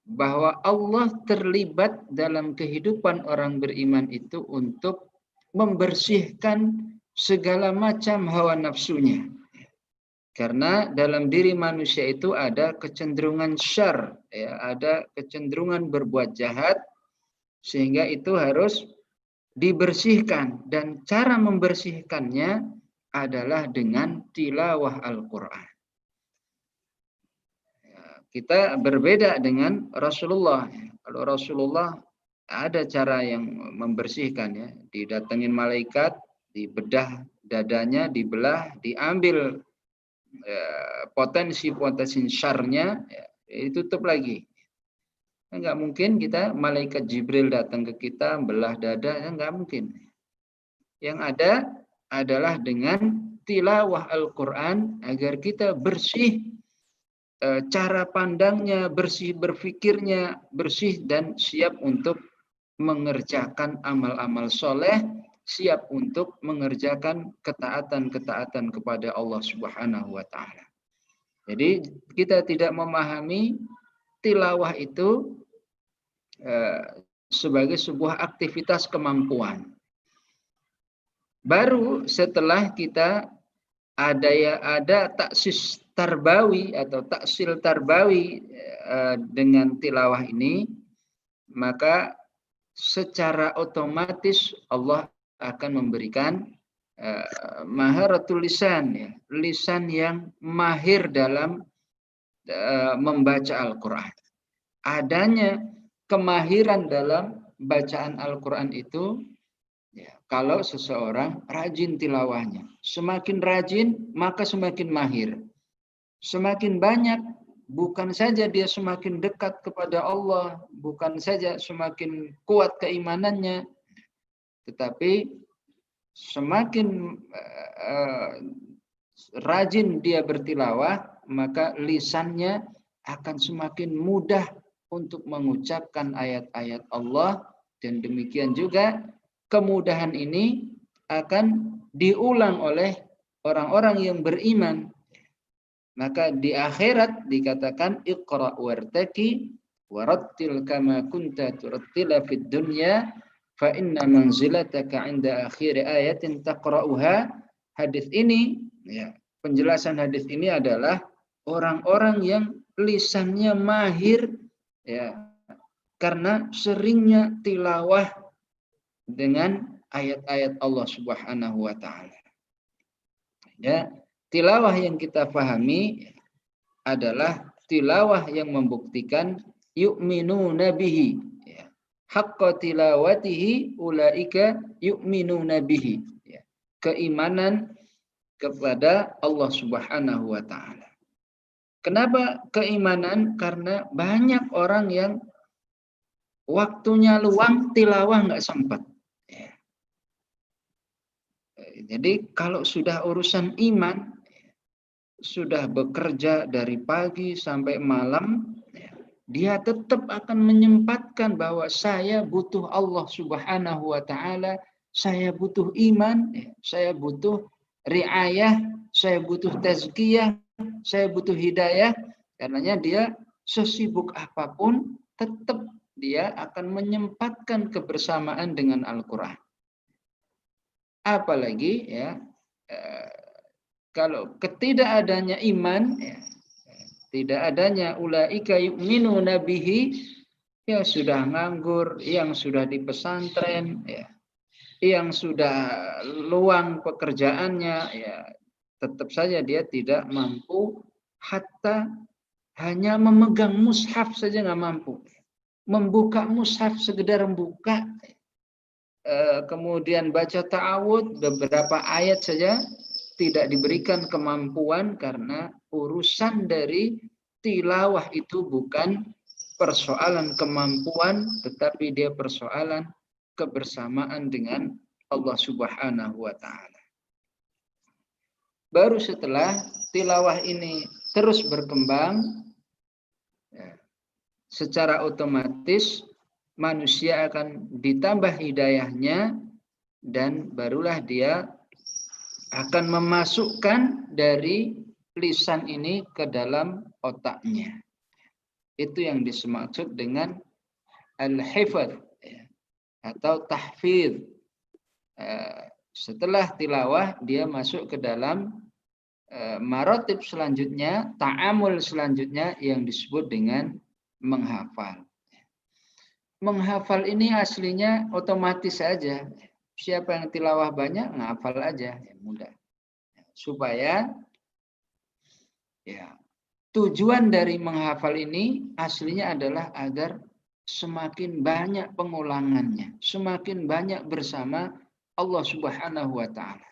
bahwa Allah terlibat dalam kehidupan orang beriman itu untuk membersihkan segala macam hawa nafsunya. Karena dalam diri manusia itu ada kecenderungan syarr, ya, ada kecenderungan berbuat jahat, sehingga itu harus dibersihkan. Dan cara membersihkannya adalah dengan tilawah Al-Quran. Kita berbeda dengan Rasulullah. Kalau Rasulullah ada cara yang membersihkan ya, didatengin malaikat, dibedah dadanya, dibelah, diambil potensi-potensi syarnya, ya, ditutup lagi. Enggak mungkin kita malaikat Jibril datang ke kita belah dada, enggak mungkin. Yang ada adalah dengan tilawah Al-Quran agar kita bersih, cara pandangnya bersih, berfikirnya bersih, dan siap untuk mengerjakan amal-amal soleh, siap untuk mengerjakan ketaatan-ketaatan kepada Allah Subhanahu wa taala. Jadi kita tidak memahami tilawah itu sebagai sebuah aktivitas kemampuan. Baru setelah kita ada taksis tarbawi atau taksil tarbawi dengan tilawah ini, maka secara otomatis Allah akan memberikan maharatul lisan, ya, lisan yang mahir dalam membaca Al-Quran. Adanya kemahiran dalam bacaan Al-Quran itu ya, kalau seseorang rajin tilawahnya. Semakin rajin maka semakin mahir. Semakin banyak, bukan saja dia semakin dekat kepada Allah, bukan saja semakin kuat keimanannya, tetapi semakin rajin dia bertilawah, maka lisannya akan semakin mudah untuk mengucapkan ayat-ayat Allah, dan demikian juga kemudahan ini akan diulang oleh orang-orang yang beriman. Maka di akhirat dikatakan iqra wartaqi warattil kama kunta turattila fid dunya fa inna manzilataka 'inda akhir ayatin taqra'uha. Hadis ini ya, penjelasan hadis ini adalah orang-orang yang lisannya mahir ya, karena seringnya tilawah dengan ayat-ayat Allah Subhanahu wa taala. Ya, tilawah yang kita pahami adalah tilawah yang membuktikan yu'minuna bihi. Ya. Haqqa tilawatihi ulaika yu'minuna bihi. Ya. Keimanan kepada Allah Subhanahu wa taala. Kenapa keimanan? Karena banyak orang yang waktunya luang tilawah nggak sempat. Ya. Jadi kalau sudah urusan iman, sudah bekerja dari pagi sampai malam, dia tetap akan menyempatkan bahwa saya butuh Allah Subhanahu wa taala, saya butuh iman, saya butuh riayah, saya butuh tazkiyah, saya butuh hidayah, Karenanya dia sesibuk apapun tetap dia akan menyempatkan kebersamaan dengan Al-Quran. Apalagi ya kalau ketidakadanya iman, ya, tidak adanya ulaika yu'minuna bihi, ya sudah nganggur, yang sudah di pesantren, ya, yang sudah luang pekerjaannya, ya tetap saja dia tidak mampu, hatta hanya memegang mushaf saja nggak mampu. Membuka mushaf sekedar membuka, kemudian baca ta'awud beberapa ayat saja tidak diberikan kemampuan, karena urusan dari tilawah itu bukan persoalan kemampuan, tetapi dia persoalan kebersamaan dengan Allah Subhanahu wa Ta'ala. Baru setelah tilawah ini terus berkembang, secara otomatis manusia akan ditambah hidayahnya, dan barulah dia akan memasukkan dari lisan ini ke dalam otaknya. Itu yang dimaksud dengan al-hifadz atau tahfidz. Setelah tilawah dia masuk ke dalam maratib selanjutnya, ta'amul selanjutnya yang disebut dengan menghafal. Menghafal ini aslinya otomatis saja. Siapa yang tilawah banyak, ngafal aja, ya mudah. Supaya ya tujuan dari menghafal ini aslinya adalah agar semakin banyak pengulangannya, semakin banyak bersama Allah Subhanahu wa Ta'ala.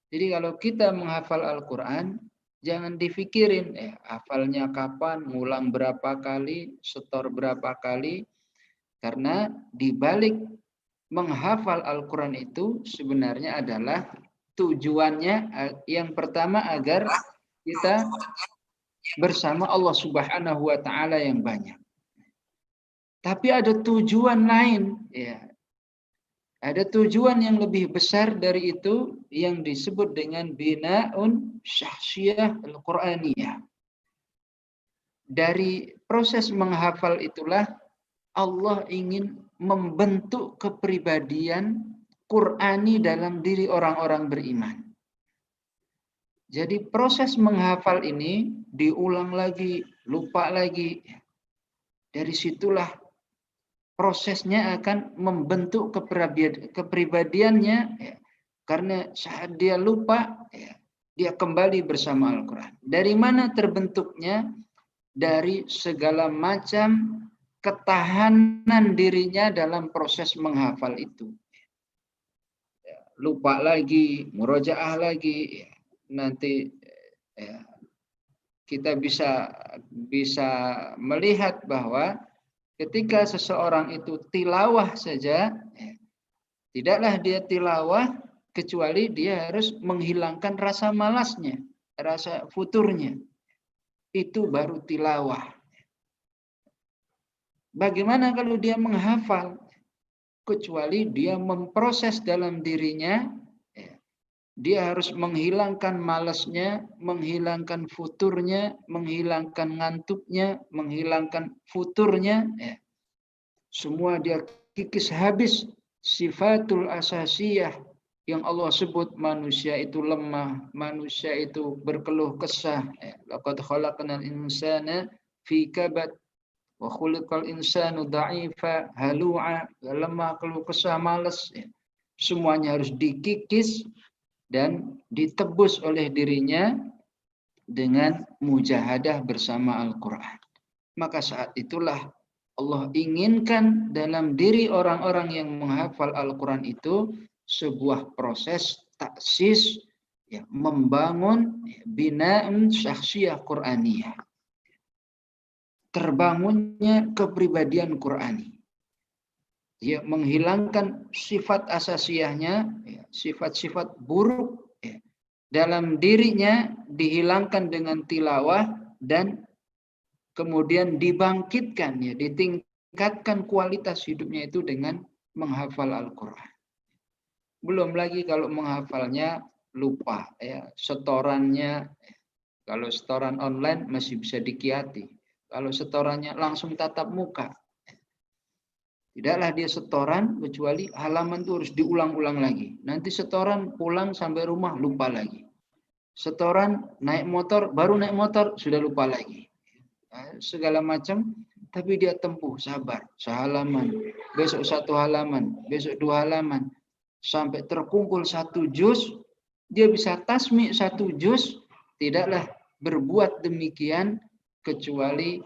Jadi kalau kita menghafal Al-Quran, jangan difikirin hafalnya kapan, ngulang berapa kali, setor berapa kali, karena di balik menghafal Al-Quran itu sebenarnya adalah tujuannya yang pertama agar kita bersama Allah Subhanahu wa Ta'ala yang banyak. Tapi ada tujuan lain, ya. Ada tujuan yang lebih besar dari itu yang disebut dengan bina'un syakhsiyah al-Qur'aniyah. Dari proses menghafal itulah Allah ingin membentuk kepribadian Qur'ani dalam diri orang-orang beriman. Jadi proses menghafal ini diulang lagi, lupa lagi. Dari situlah prosesnya akan membentuk kepribadiannya, ya. Karena saat dia lupa, ya, dia kembali bersama Al-Quran. Dari mana terbentuknya? Dari segala macam ketahanan dirinya dalam proses menghafal itu. Lupa lagi, murojaah lagi, ya. Nanti ya, kita bisa melihat bahwa ketika seseorang itu tilawah saja, ya, tidaklah dia tilawah kecuali dia harus menghilangkan rasa malasnya, rasa futurnya. Itu baru tilawah. Bagaimana kalau dia menghafal? Kecuali dia memproses dalam dirinya, ya, dia harus menghilangkan malasnya, menghilangkan futurnya, menghilangkan ngantuknya, menghilangkan futurnya. Ya. Semua dia kikis habis sifatul asasiyah yang Allah sebut manusia itu lemah, manusia itu berkeluh kesah. Laqad khalaqnal insana fi kabad wa khuliqal insanu dha'ifa halu'a, lemah, keluh kesah, malas. Semuanya harus dikikis dan ditebus oleh dirinya dengan mujahadah bersama Al-Quran. Maka saat itulah Allah inginkan dalam diri orang-orang yang menghafal Al-Quran itu sebuah proses taksis, ya, membangun bina'un syakhsiyah Qur'aniyah. Terbangunnya kepribadian Qur'ani. Ya, menghilangkan sifat asasiyahnya, ya, sifat-sifat buruk, ya, dalam dirinya dihilangkan dengan tilawah dan kemudian dibangkitkan, ya, ditingkatkan kualitas hidupnya itu dengan menghafal Al-Quran. Belum lagi kalau menghafalnya lupa, ya, setorannya Kalau setoran online masih bisa dikiati. Kalau setorannya langsung tatap muka, tidaklah dia setoran kecuali halaman itu harus diulang-ulang lagi. Nanti setoran pulang sampai rumah lupa lagi. Setoran naik motor, baru naik motor sudah lupa lagi. Segala macam, tapi dia tempuh, sabar. Sehalaman, besok 1 halaman, besok 2 halaman. Sampai terkumpul 1 juz, dia bisa tasmi' 1 juz, tidaklah berbuat demikian kecuali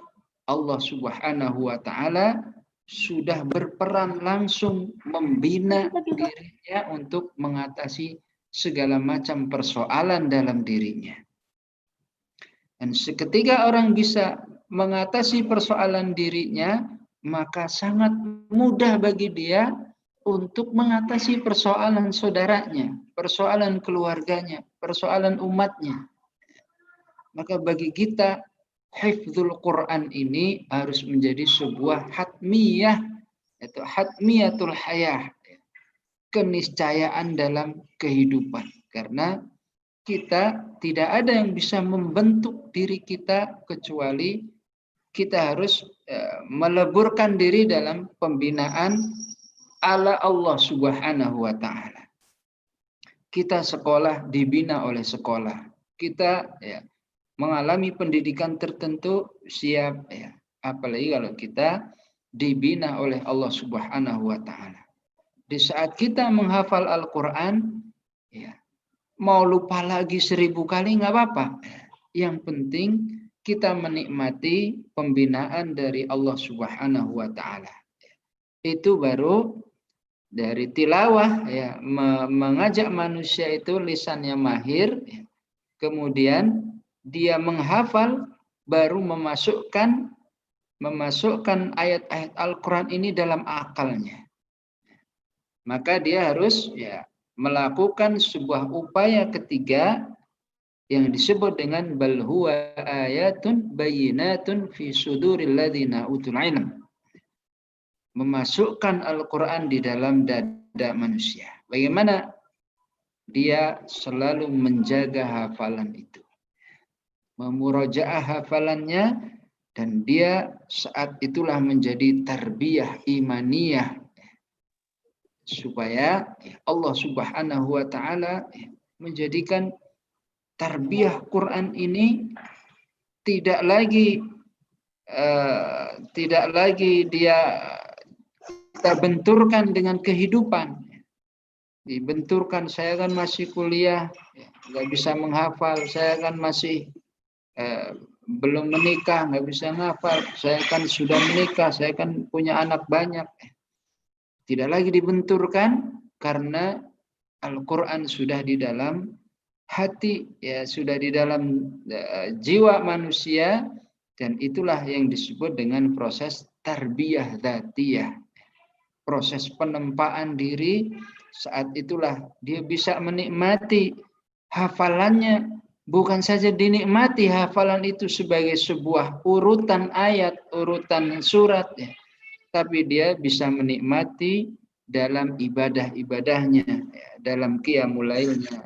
Allah Subhanahu wa taala sudah berperan langsung membina dirinya untuk mengatasi segala macam persoalan dalam dirinya. Dan seketika orang bisa mengatasi persoalan dirinya, maka sangat mudah bagi dia untuk mengatasi persoalan saudaranya, persoalan keluarganya, persoalan umatnya. Maka bagi kita, hifdzul Quran ini harus menjadi sebuah hatmiyah, yaitu hatmiyatul hayah, keniscayaan dalam kehidupan. Karena kita tidak ada yang bisa membentuk diri kita kecuali kita harus meleburkan diri dalam pembinaan ala Allah Subhanahu wa taala. Kita sekolah dibina oleh sekolah. Kita mengalami pendidikan tertentu siap apalagi kalau kita dibina oleh Allah Subhanahu wa taala. Di saat kita menghafal Al-Qur'an mau lupa lagi 1000 kali nggak apa-apa. Yang penting kita menikmati pembinaan dari Allah Subhanahu wa taala. Itu baru dari tilawah mengajak manusia itu lisannya mahir, kemudian dia menghafal, baru memasukkan ayat-ayat Al-Quran ini dalam akalnya. Maka dia harus melakukan sebuah upaya ketiga yang disebut dengan bal huwa ayatun bayyinatun fi suduril ladzina utul ilm. Memasukkan Al-Quran di dalam dada manusia. Bagaimana dia selalu menjaga hafalan itu, memurajaah hafalannya, dan dia saat itulah menjadi tarbiyah imaniyah supaya Allah Subhanahu wa taala menjadikan tarbiyah Quran ini tidak lagi dia kita benturkan dengan kehidupan. Dibenturkan, saya kan masih kuliah, nggak bisa menghafal, saya kan masih belum menikah, nggak bisa menghafal, saya kan sudah menikah, saya kan punya anak banyak. Tidak lagi dibenturkan karena Al-Quran sudah di dalam hati, sudah di dalam jiwa manusia, dan itulah yang disebut dengan proses tarbiyah dzatiyah, proses penempaan diri. Saat itulah dia bisa menikmati hafalannya, bukan saja dinikmati hafalan itu sebagai sebuah urutan ayat, urutan surat, tapi dia bisa menikmati dalam ibadah-ibadahnya, dalam qiyamul lailnya,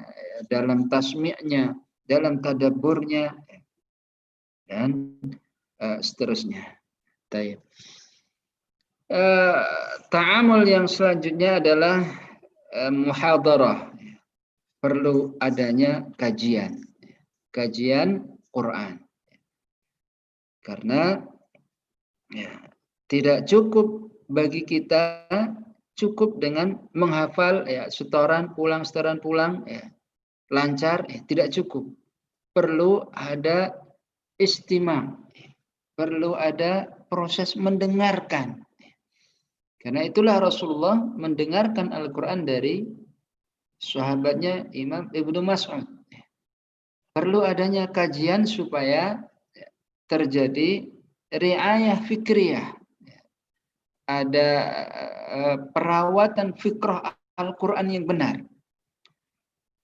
dalam tasmi'nya, dalam tadabburnya, dan seterusnya. Baik. Ta'amul yang selanjutnya adalah muhadarah. Perlu adanya kajian Quran. Karena tidak cukup bagi kita cukup dengan menghafal setoran pulang lancar, tidak cukup. Perlu ada istima', perlu ada proses mendengarkan. Karena itulah Rasulullah mendengarkan Al-Quran dari sahabatnya Imam Ibnu Mas'ud. Perlu adanya kajian supaya terjadi riayah fikriyah. Ada perawatan fikrah Al-Quran yang benar.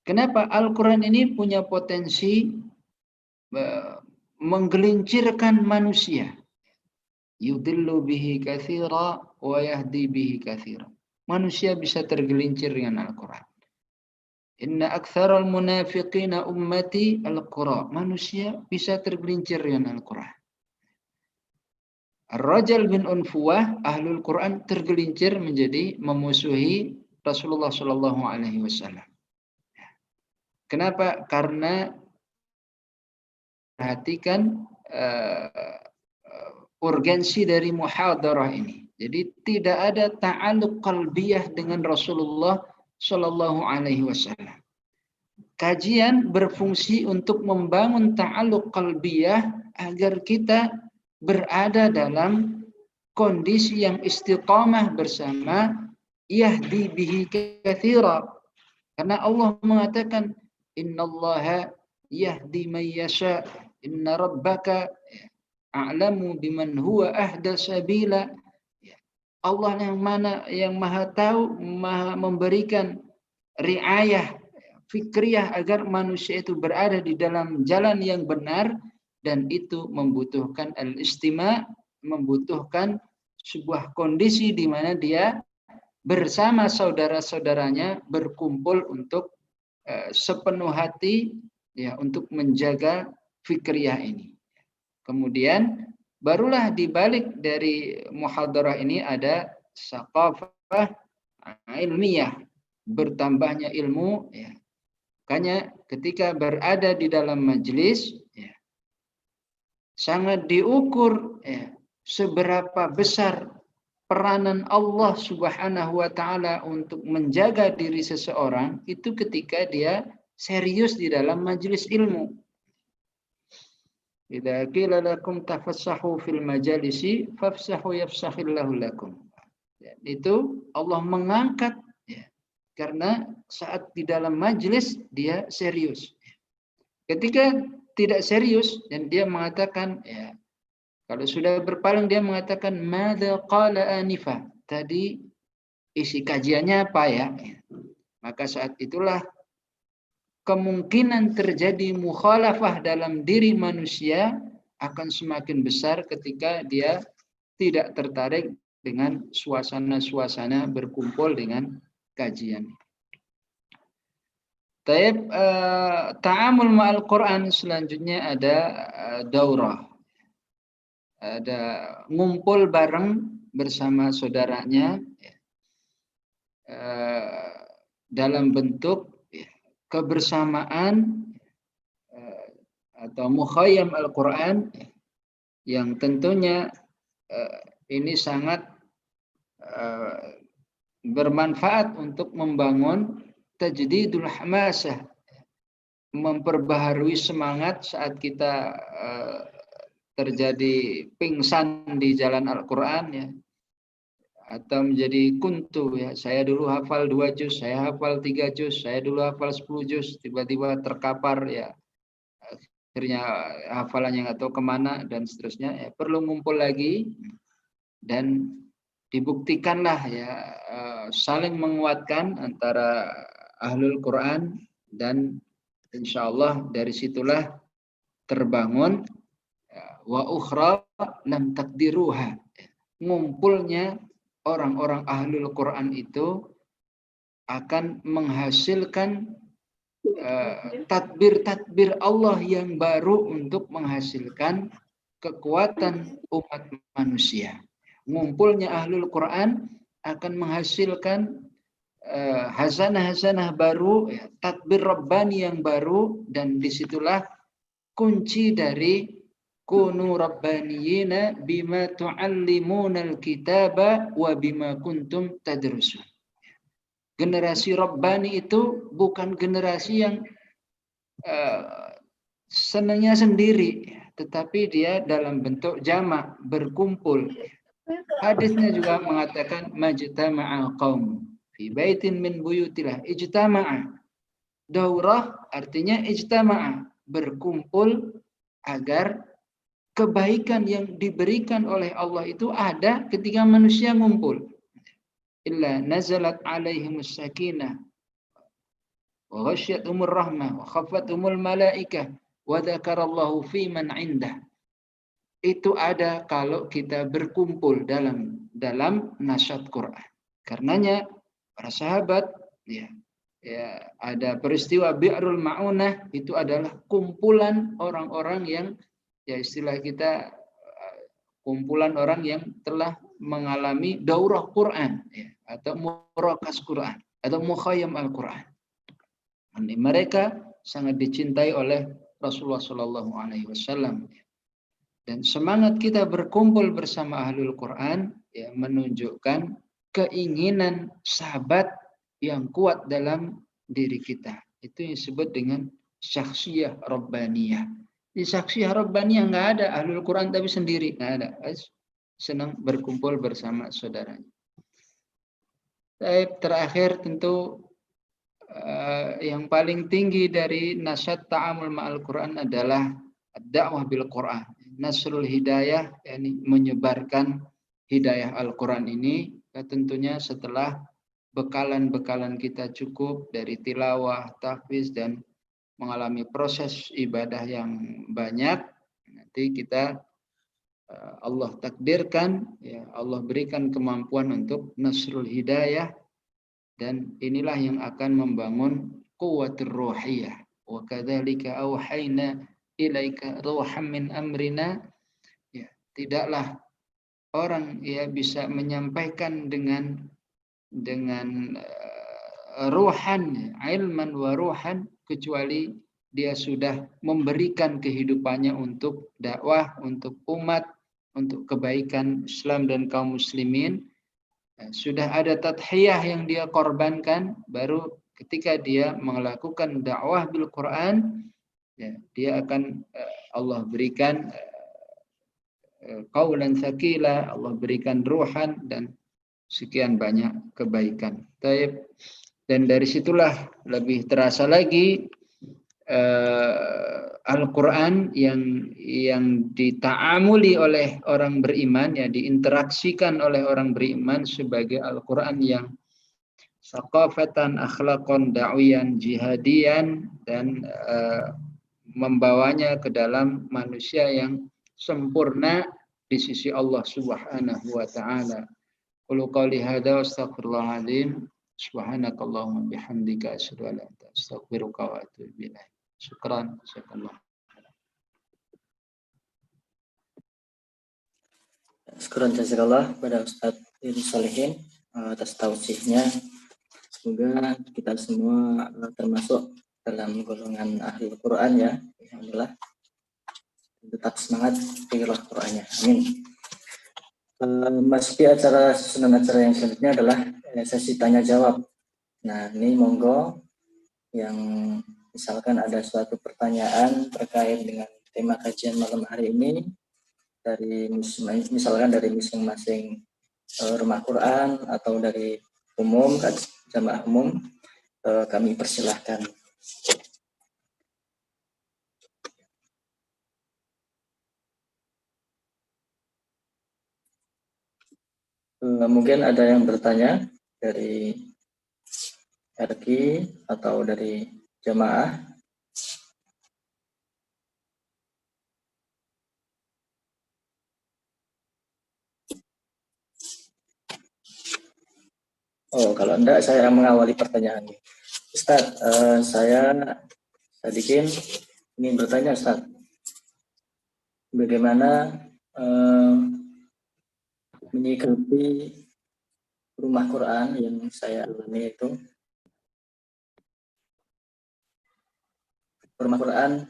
Kenapa? Al-Quran ini punya potensi menggelincirkan manusia. Yudillu bihi katsira wa yahdi bihi katsira. Manusia bisa tergelincir dengan Al-Quran. Inna aktsaral munafiqina ummati al-qura. Manusia bisa tergelincir dengan Al-Quran. Ar-Rajal bin Unfuwah, ahlul Quran, tergelincir menjadi memusuhi Rasulullah Shallallahu Alaihi Wasallam. Kenapa? Karena perhatikan urgensi dari muhadarah ini. Jadi tidak ada ta'alluq qalbiyah dengan Rasulullah Shallallahu Alaihi Wasallam. Kajian berfungsi untuk membangun ta'alluq qalbiyah agar kita berada dalam kondisi yang istiqamah bersama yahdi bihi katsira. Karena Allah mengatakan innallaha yahdi man yasha, inna rabbaka a'lamu biman huwa ahda sabila. Allah yang maha tahu, maha memberikan riayah fikriyah agar manusia itu berada di dalam jalan yang benar, dan itu membutuhkan al-istima', membutuhkan sebuah kondisi di mana dia bersama saudara-saudaranya berkumpul untuk sepenuh hati ya untuk menjaga fikriyah ini. Kemudian barulah dibalik dari muhadarah ini ada saqafah ilmiah, bertambahnya ilmu ya. Makanya ketika berada di dalam majelis ya, sangat diukur ya, seberapa besar peranan Allah Subhanahu wa taala untuk menjaga diri seseorang itu ketika dia serius di dalam majelis ilmu. Idza qila lakum tafassahu fil majalisi fafsahu yafsahillahu lakum. Itu Allah mengangkat ya, karena saat di dalam majelis dia serius. Ketika tidak serius dan dia mengatakan ya, kalau sudah berpaling dia mengatakan madza qala anifa, tadi isi kajiannya apa ya? Maka saat itulah kemungkinan terjadi mukhalafah dalam diri manusia akan semakin besar ketika dia tidak tertarik dengan suasana-suasana berkumpul dengan kajian. Taib ta'amul ma'al Quran, selanjutnya ada daurah. Ada ngumpul bareng bersama saudaranya dalam bentuk kebersamaan atau mukhayyam Al-Quran yang tentunya ini sangat bermanfaat untuk membangun tajdidul hamasah, memperbaharui semangat saat kita terjadi pingsan di jalan Al-Quran ya, atau menjadi kuntu ya, saya dulu hafal 2 juz, saya hafal 3 juz, saya dulu hafal 10 juz, tiba-tiba terkapar ya, akhirnya hafalannya nggak tahu kemana dan seterusnya ya, perlu ngumpul lagi dan dibuktikanlah ya saling menguatkan antara ahlul Quran, dan insya Allah dari situlah terbangun wa ukhra lam takdiruha, ngumpulnya orang-orang ahlul Quran itu akan menghasilkan tadbir-tadbir Allah yang baru untuk menghasilkan kekuatan umat manusia. Ngumpulnya ahlul Quran akan menghasilkan hazanah-hazanah baru, tadbir rabbani yang baru, dan disitulah kunci dari kunu rabbaniyina bima tu'allimuna al-kitaba wa bima kuntum tadrusun. Generasi rabbani itu bukan generasi yang senangnya sendiri, tetapi dia dalam bentuk jamak, berkumpul. Hadisnya juga mengatakan majtama'al qaum fi baitin min buyutillah ijtama'a. Daurah artinya ijtama'a, berkumpul agar kebaikan yang diberikan oleh Allah itu ada ketika manusia ngumpul. Illa nazalat alaihimus sakinah wa ghasyiyatuhumur rahmah wa khafathumul malaikah wa dzakarallahu fi man indah. Itu ada kalau kita berkumpul dalam nasyat Quran. Karenanya para sahabat ya, ya ada peristiwa Bi'rul Ma'unah, itu adalah kumpulan orang-orang yang ya istilah kita kumpulan orang yang telah mengalami daurah Quran ya, atau murakas Quran atau mukhayyam Al-Quran. Mereka sangat dicintai oleh Rasulullah Shallallahu Alaihi Wasallam. Dan semangat kita berkumpul bersama Ahlul Quran ya, menunjukkan keinginan sahabat yang kuat dalam diri kita. Itu yang disebut dengan syakhsiyah rabbaniyah. Di syakhsiyah rabbaniyah nggak ada Ahlul Quran tapi sendiri, nggak ada. Senang berkumpul bersama saudaranya. Terakhir tentu yang paling tinggi dari nasyad ta'amul ma'al Quran adalah dakwah bil Quran. Nasrul hidayah, yakni menyebarkan hidayah Al-Quran ini tentunya setelah bekalan-bekalan kita cukup dari tilawah, tahfiz, dan mengalami proses ibadah yang banyak. Nanti kita Allah takdirkan, ya Allah berikan kemampuan untuk nasrul hidayah, dan inilah yang akan membangun quwwatur ruhiyah. Wa kadzalika auhayna ilaika ruham min amrina. Ya, tidaklah orang ya bisa menyampaikan dengan ruhan, ilman wa ruhan, kecuali dia sudah memberikan kehidupannya untuk dakwah, untuk umat, untuk kebaikan Islam dan kaum muslimin. Sudah ada tadhiyah yang dia korbankan, baru ketika dia melakukan dakwah bil Quran, ya, dia akan Allah berikan qaulan tsaqila, Allah berikan ruhan dan sekian banyak kebaikan. Dan dari situlah lebih terasa lagi Al-Quran yang dita'amuli oleh orang beriman, ya diinteraksikan oleh orang beriman sebagai Al-Quran yang saqafatan, akhlaqan, da'wiyan, jihadian, dan membawanya ke dalam manusia yang sempurna di sisi Allah Subhanahu wa taala. Qul qouli hadza astaghfirullahal azim. Subhanakallahumma bihamdika asyhadu an la ilaha illa anta astaghfiruka wa atubu ilaik. Syukran. Syukran jazakallah pada Ustaz Yunus Shalihin atas tausiahnya. Semoga kita semua termasuk dalam golongan ahli Quran ya. Alhamdulillah. Tetap semangat pilihlah Qurannya. Amin. Masuki susunan acara yang selanjutnya adalah sesi tanya jawab. Nah, ini monggo yang misalkan ada suatu pertanyaan terkait dengan tema kajian malam hari ini dari misalkan dari masing-masing rumah Quran atau dari umum, jamaah umum, kami persilahkan. Mungkin ada yang bertanya dari RQ atau dari jamaah. Oh, kalau enggak saya mengawali pertanyaan. Ustaz, saya Sadikin ingin bertanya, Ustaz. Bagaimana menyikapi rumah Quran yang saya alami itu, rumah Quran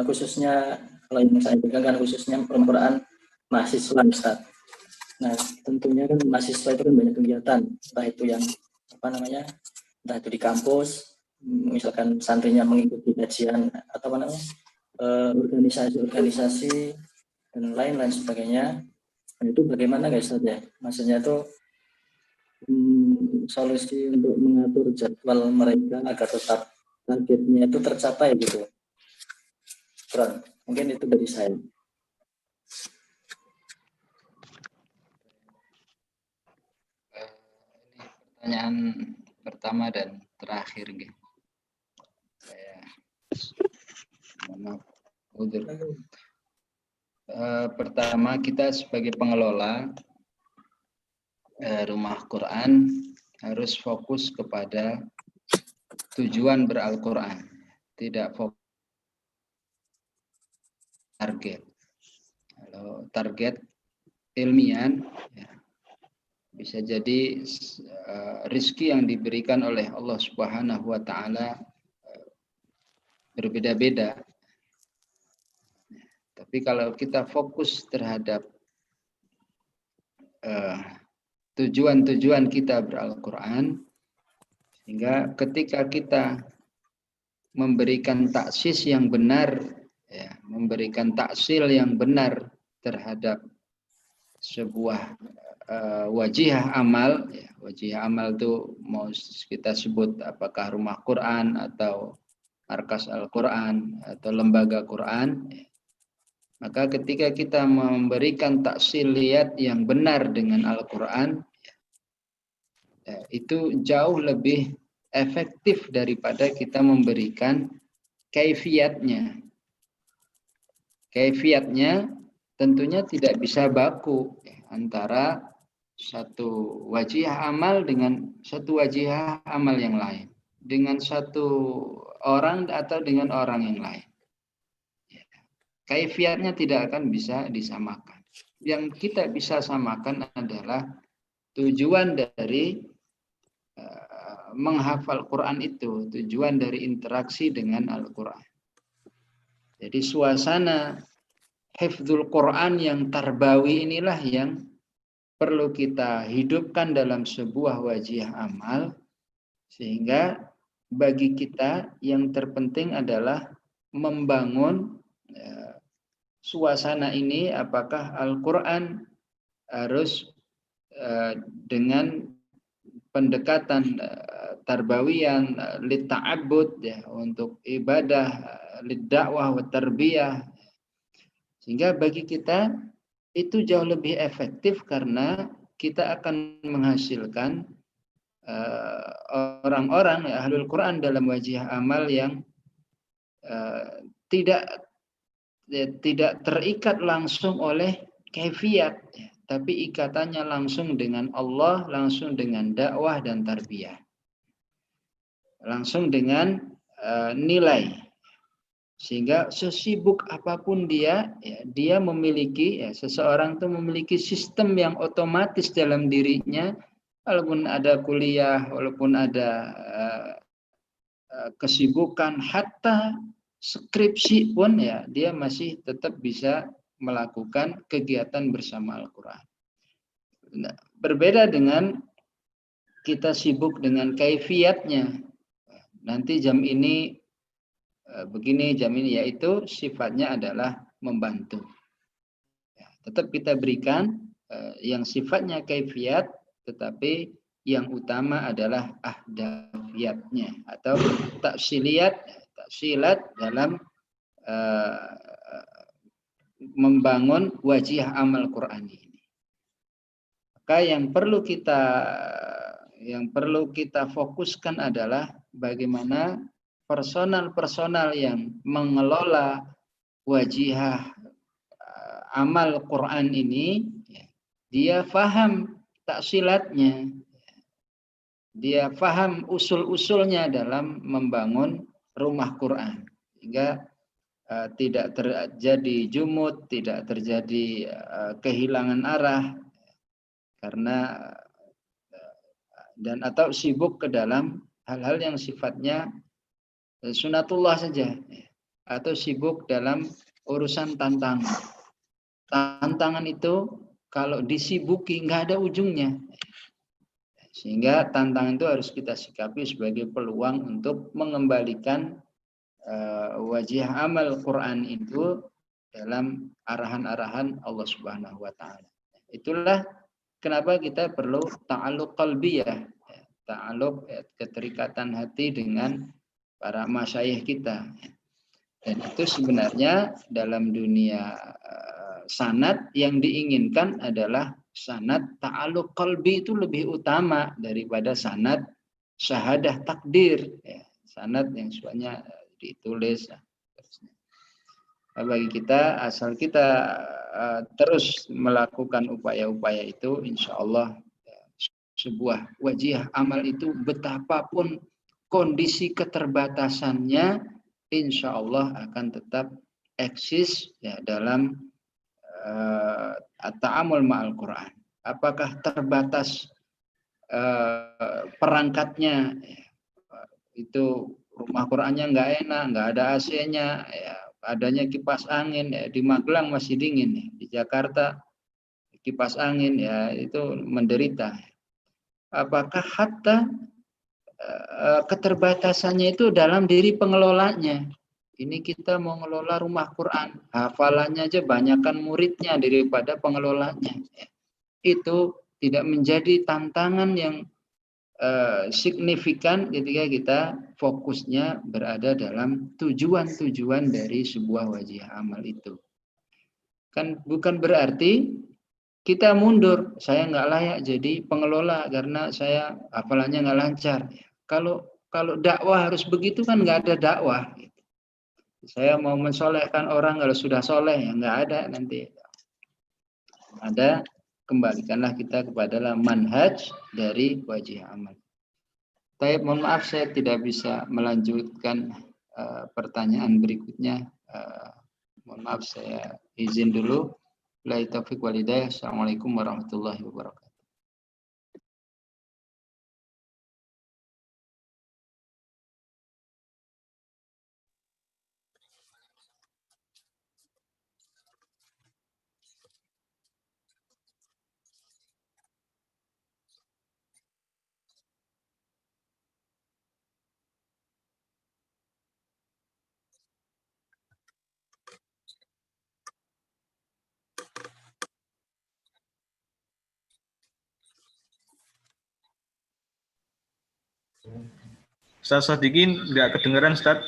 khususnya kalau yang saya pegang khususnya rumah Quran mahasiswa, Ustaz. Nah, tentunya kan mahasiswa itu kan banyak kegiatan, entah itu yang entah itu di kampus, misalkan santrinya mengikuti kajian atau organisasi-organisasi dan lain-lain sebagainya. Nah, itu bagaimana guys ya? Maksudnya itu solusi untuk mengatur jadwal mereka agar tetap targetnya itu tercapai gitu. Kurang, mungkin itu dari saya. Pertanyaan pertama dan terakhir gitu. Saya pertama, kita sebagai pengelola rumah Quran harus fokus kepada tujuan beral-Quran, tidak fokus target. Kalau target ilmiah, ya, bisa jadi rizki yang diberikan oleh Allah Subhanahu wa Ta'ala berbeda-beda. Tapi kalau kita fokus terhadap tujuan-tujuan kita beral-Quran, sehingga ketika kita memberikan taksis yang benar, ya, memberikan taksil yang benar terhadap sebuah wajihah amal, ya, wajihah amal itu mau kita sebut apakah rumah Quran atau markas Al-Quran atau lembaga Quran, ya. Maka ketika kita memberikan taksiliyat yang benar dengan Al-Quran, ya, itu jauh lebih efektif daripada kita memberikan kaifiatnya. Kaifiatnya tentunya tidak bisa baku antara satu wajihah amal dengan satu wajihah amal yang lain, dengan satu orang atau dengan orang yang lain. Kaifiatnya tidak akan bisa disamakan. Yang kita bisa samakan adalah tujuan dari menghafal Quran itu, tujuan dari interaksi dengan Al-Quran. Jadi suasana hifdzul Quran yang tarbawi inilah yang perlu kita hidupkan dalam sebuah wajih amal, sehingga bagi kita yang terpenting adalah membangun suasana ini, apakah Al-Quran harus dengan pendekatan tarbawiyan litta'abbud, ya, untuk ibadah, liddakwah wa tarbiyah, sehingga bagi kita itu jauh lebih efektif karena kita akan menghasilkan orang-orang ahlul Quran dalam wajih amal yang tidak terikat langsung oleh kaifiat, ya, tapi ikatannya langsung dengan Allah, langsung dengan dakwah dan tarbiyah, langsung dengan nilai. Sehingga sesibuk apapun dia, ya, dia memiliki, ya, seseorang itu memiliki sistem yang otomatis dalam dirinya, walaupun ada kuliah, walaupun ada kesibukan, hatta skripsi pun, ya, dia masih tetap bisa melakukan kegiatan bersama Al-Quran. Nah, berbeda dengan kita sibuk dengan kaifiatnya. Nanti jam ini begini, jam ini, yaitu sifatnya adalah membantu. Ya, tetap kita berikan yang sifatnya kaifiat, tetapi yang utama adalah ahdafiyatnya atau taksilat dalam membangun wajih amal Quran ini. Maka yang perlu kita fokuskan adalah bagaimana personal yang mengelola wajihah amal Quran ini, ya, dia faham taksilatnya, dia faham usul-usulnya dalam membangun rumah Quran, sehingga tidak terjadi jumud, tidak terjadi kehilangan arah karena dan atau sibuk ke dalam hal-hal yang sifatnya sunatullah saja, atau sibuk dalam urusan tantangan. Tantangan itu kalau disibuki nggak ada ujungnya, sehingga tantangan itu harus kita sikapi sebagai peluang untuk mengembalikan wajih amal Quran itu dalam arahan-arahan Allah Subhanahu wa Ta'ala. Itulah kenapa kita perlu ta'alluq qalbiyah, ta'alluq, keterikatan hati dengan para masyayikh kita. Dan itu sebenarnya dalam dunia sanad yang diinginkan adalah sanad ta'alluq qalbi, itu lebih utama daripada sanad syahadah takdir, ya, sanad yang sebenarnya ditulis. Bagi kita, asal kita terus melakukan upaya-upaya itu, insya Allah sebuah wajih amal itu betapapun kondisi keterbatasannya insya Allah akan tetap eksis ya dalam ta'amul ma'al Quran. Apakah terbatas perangkatnya, itu rumah Qurannya nggak enak, nggak ada AC-nya, ya, adanya kipas angin, ya, di Magelang masih dingin, ya, di Jakarta kipas angin, ya itu menderita. Apakah hatta keterbatasannya itu dalam diri pengelolanya? Ini kita mau ngelola rumah Quran, hafalannya aja banyakkan muridnya daripada pengelolanya. Itu tidak menjadi tantangan yang signifikan ketika kita fokusnya berada dalam tujuan-tujuan dari sebuah wajih amal itu. Kan bukan berarti kita mundur, saya nggak layak jadi pengelola karena saya hafalannya nggak lancar. Kalau dakwah harus begitu kan nggak ada dakwah. Saya mau mensolehkan orang kalau sudah soleh ya nggak ada nanti. Ada, kembalikanlah kita kepada manhaj dari wajih amal. Baik, mohon maaf saya tidak bisa melanjutkan pertanyaan berikutnya. Mohon maaf saya izin dulu. Billahi taufiq wal hidayah. Assalamualaikum warahmatullahi wabarakatuh. Ustaz Sadikin nggak kedengeran, Ustaz.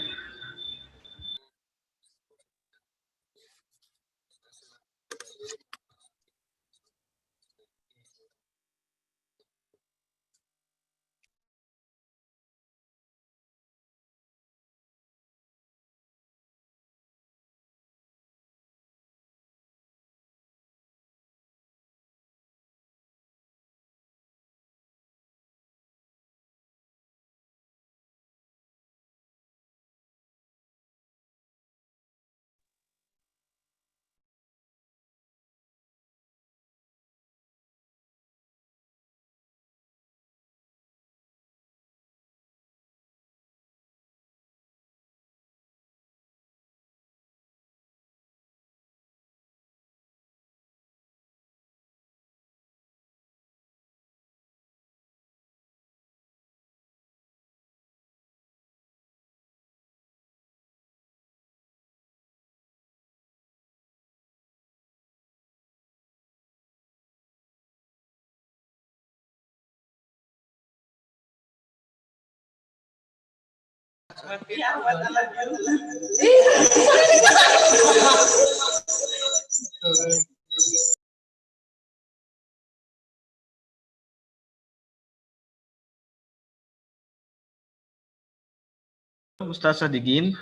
Ustaz Sadikin.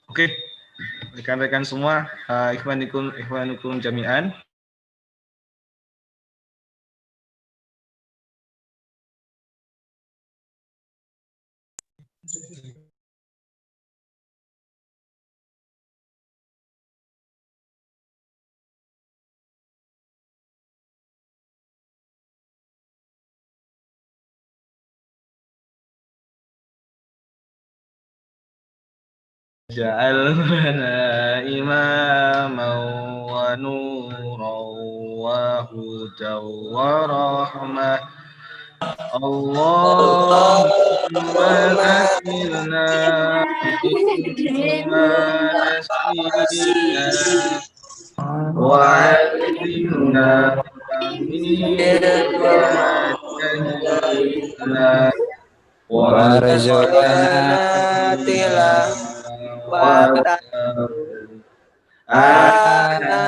Oke, rekan-rekan semua, ikhwanukum jami'an. Ja'alna imaman wa nuran wa hudan wa rahmah. Allahumma zakirna bima nasina wa 'allimna mimma warzuqna tilawatahu ana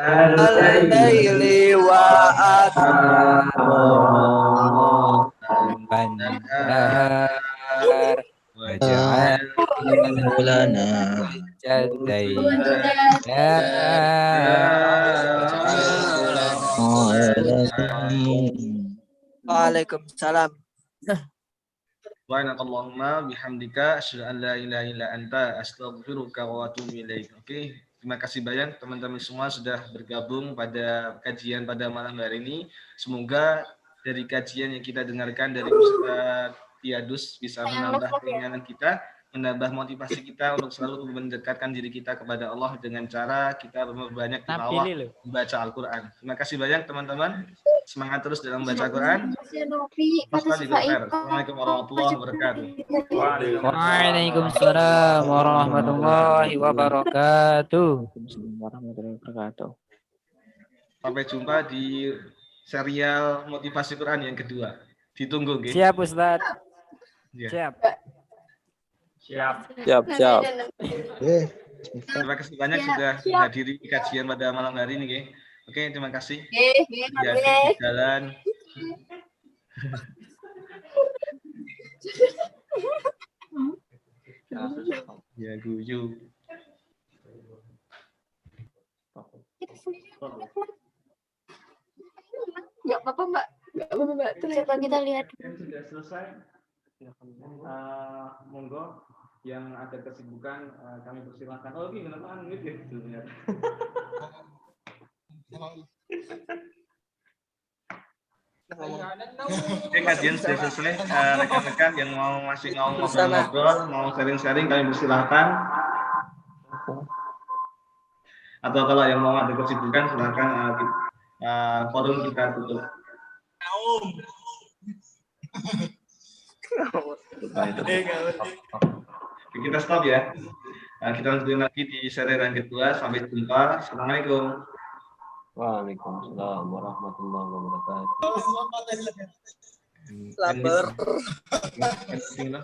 al-laili wa Benar waj'al lana Waalaikumsalam. Subhanakallahumma bihamdika asyhadu an la ilaha illa anta astaghfiruka wa atubu ilaik. Oke, terima kasih banyak teman-teman semua sudah bergabung pada kajian pada malam hari ini. Semoga dari kajian yang kita dengarkan dari Ustaz Tiadus bisa menambah keinginan kita, menambah motivasi kita untuk selalu mendekatkan diri kita kepada Allah dengan cara kita berbanyak tilawah membaca Al-Qur'an. Terima kasih banyak teman-teman. Semangat terus dalam membaca Al-Qur'an. Assalamualaikum warahmatullahi wabarakatuh. Waalaikumsalam warahmatullahi wabarakatuh. Sampai jumpa di serial motivasi Quran yang kedua. Ditunggu, nggih. Siap, Ustaz. Ya. Siap. Siap. Terima kasih banyak sudah menghadiri kajian pada malam hari ini, nggih. Oke, terima kasih. Ya, di jalan. Ya, guyu. Nggak apa-apa, Mbak. Coba kita lihat. Sudah selesai. Monggo yang ada kesibukan kami persilahkan. Oh, ini kenapa unmute ya? Oke, kajian sudah selesai. Rekan-rekan yang masih mau ngobrol, mau sharing-sharing, kami persilahkan. Atau kalau yang mau ada kesibukan, silakan forum kita tutup. Kita stop ya. Kita lanjutkan lagi di seri yang kedua. Sampai jumpa. Assalamualaikum. Waalaikumsalam warahmatullahi wabarakatuh. Lapar.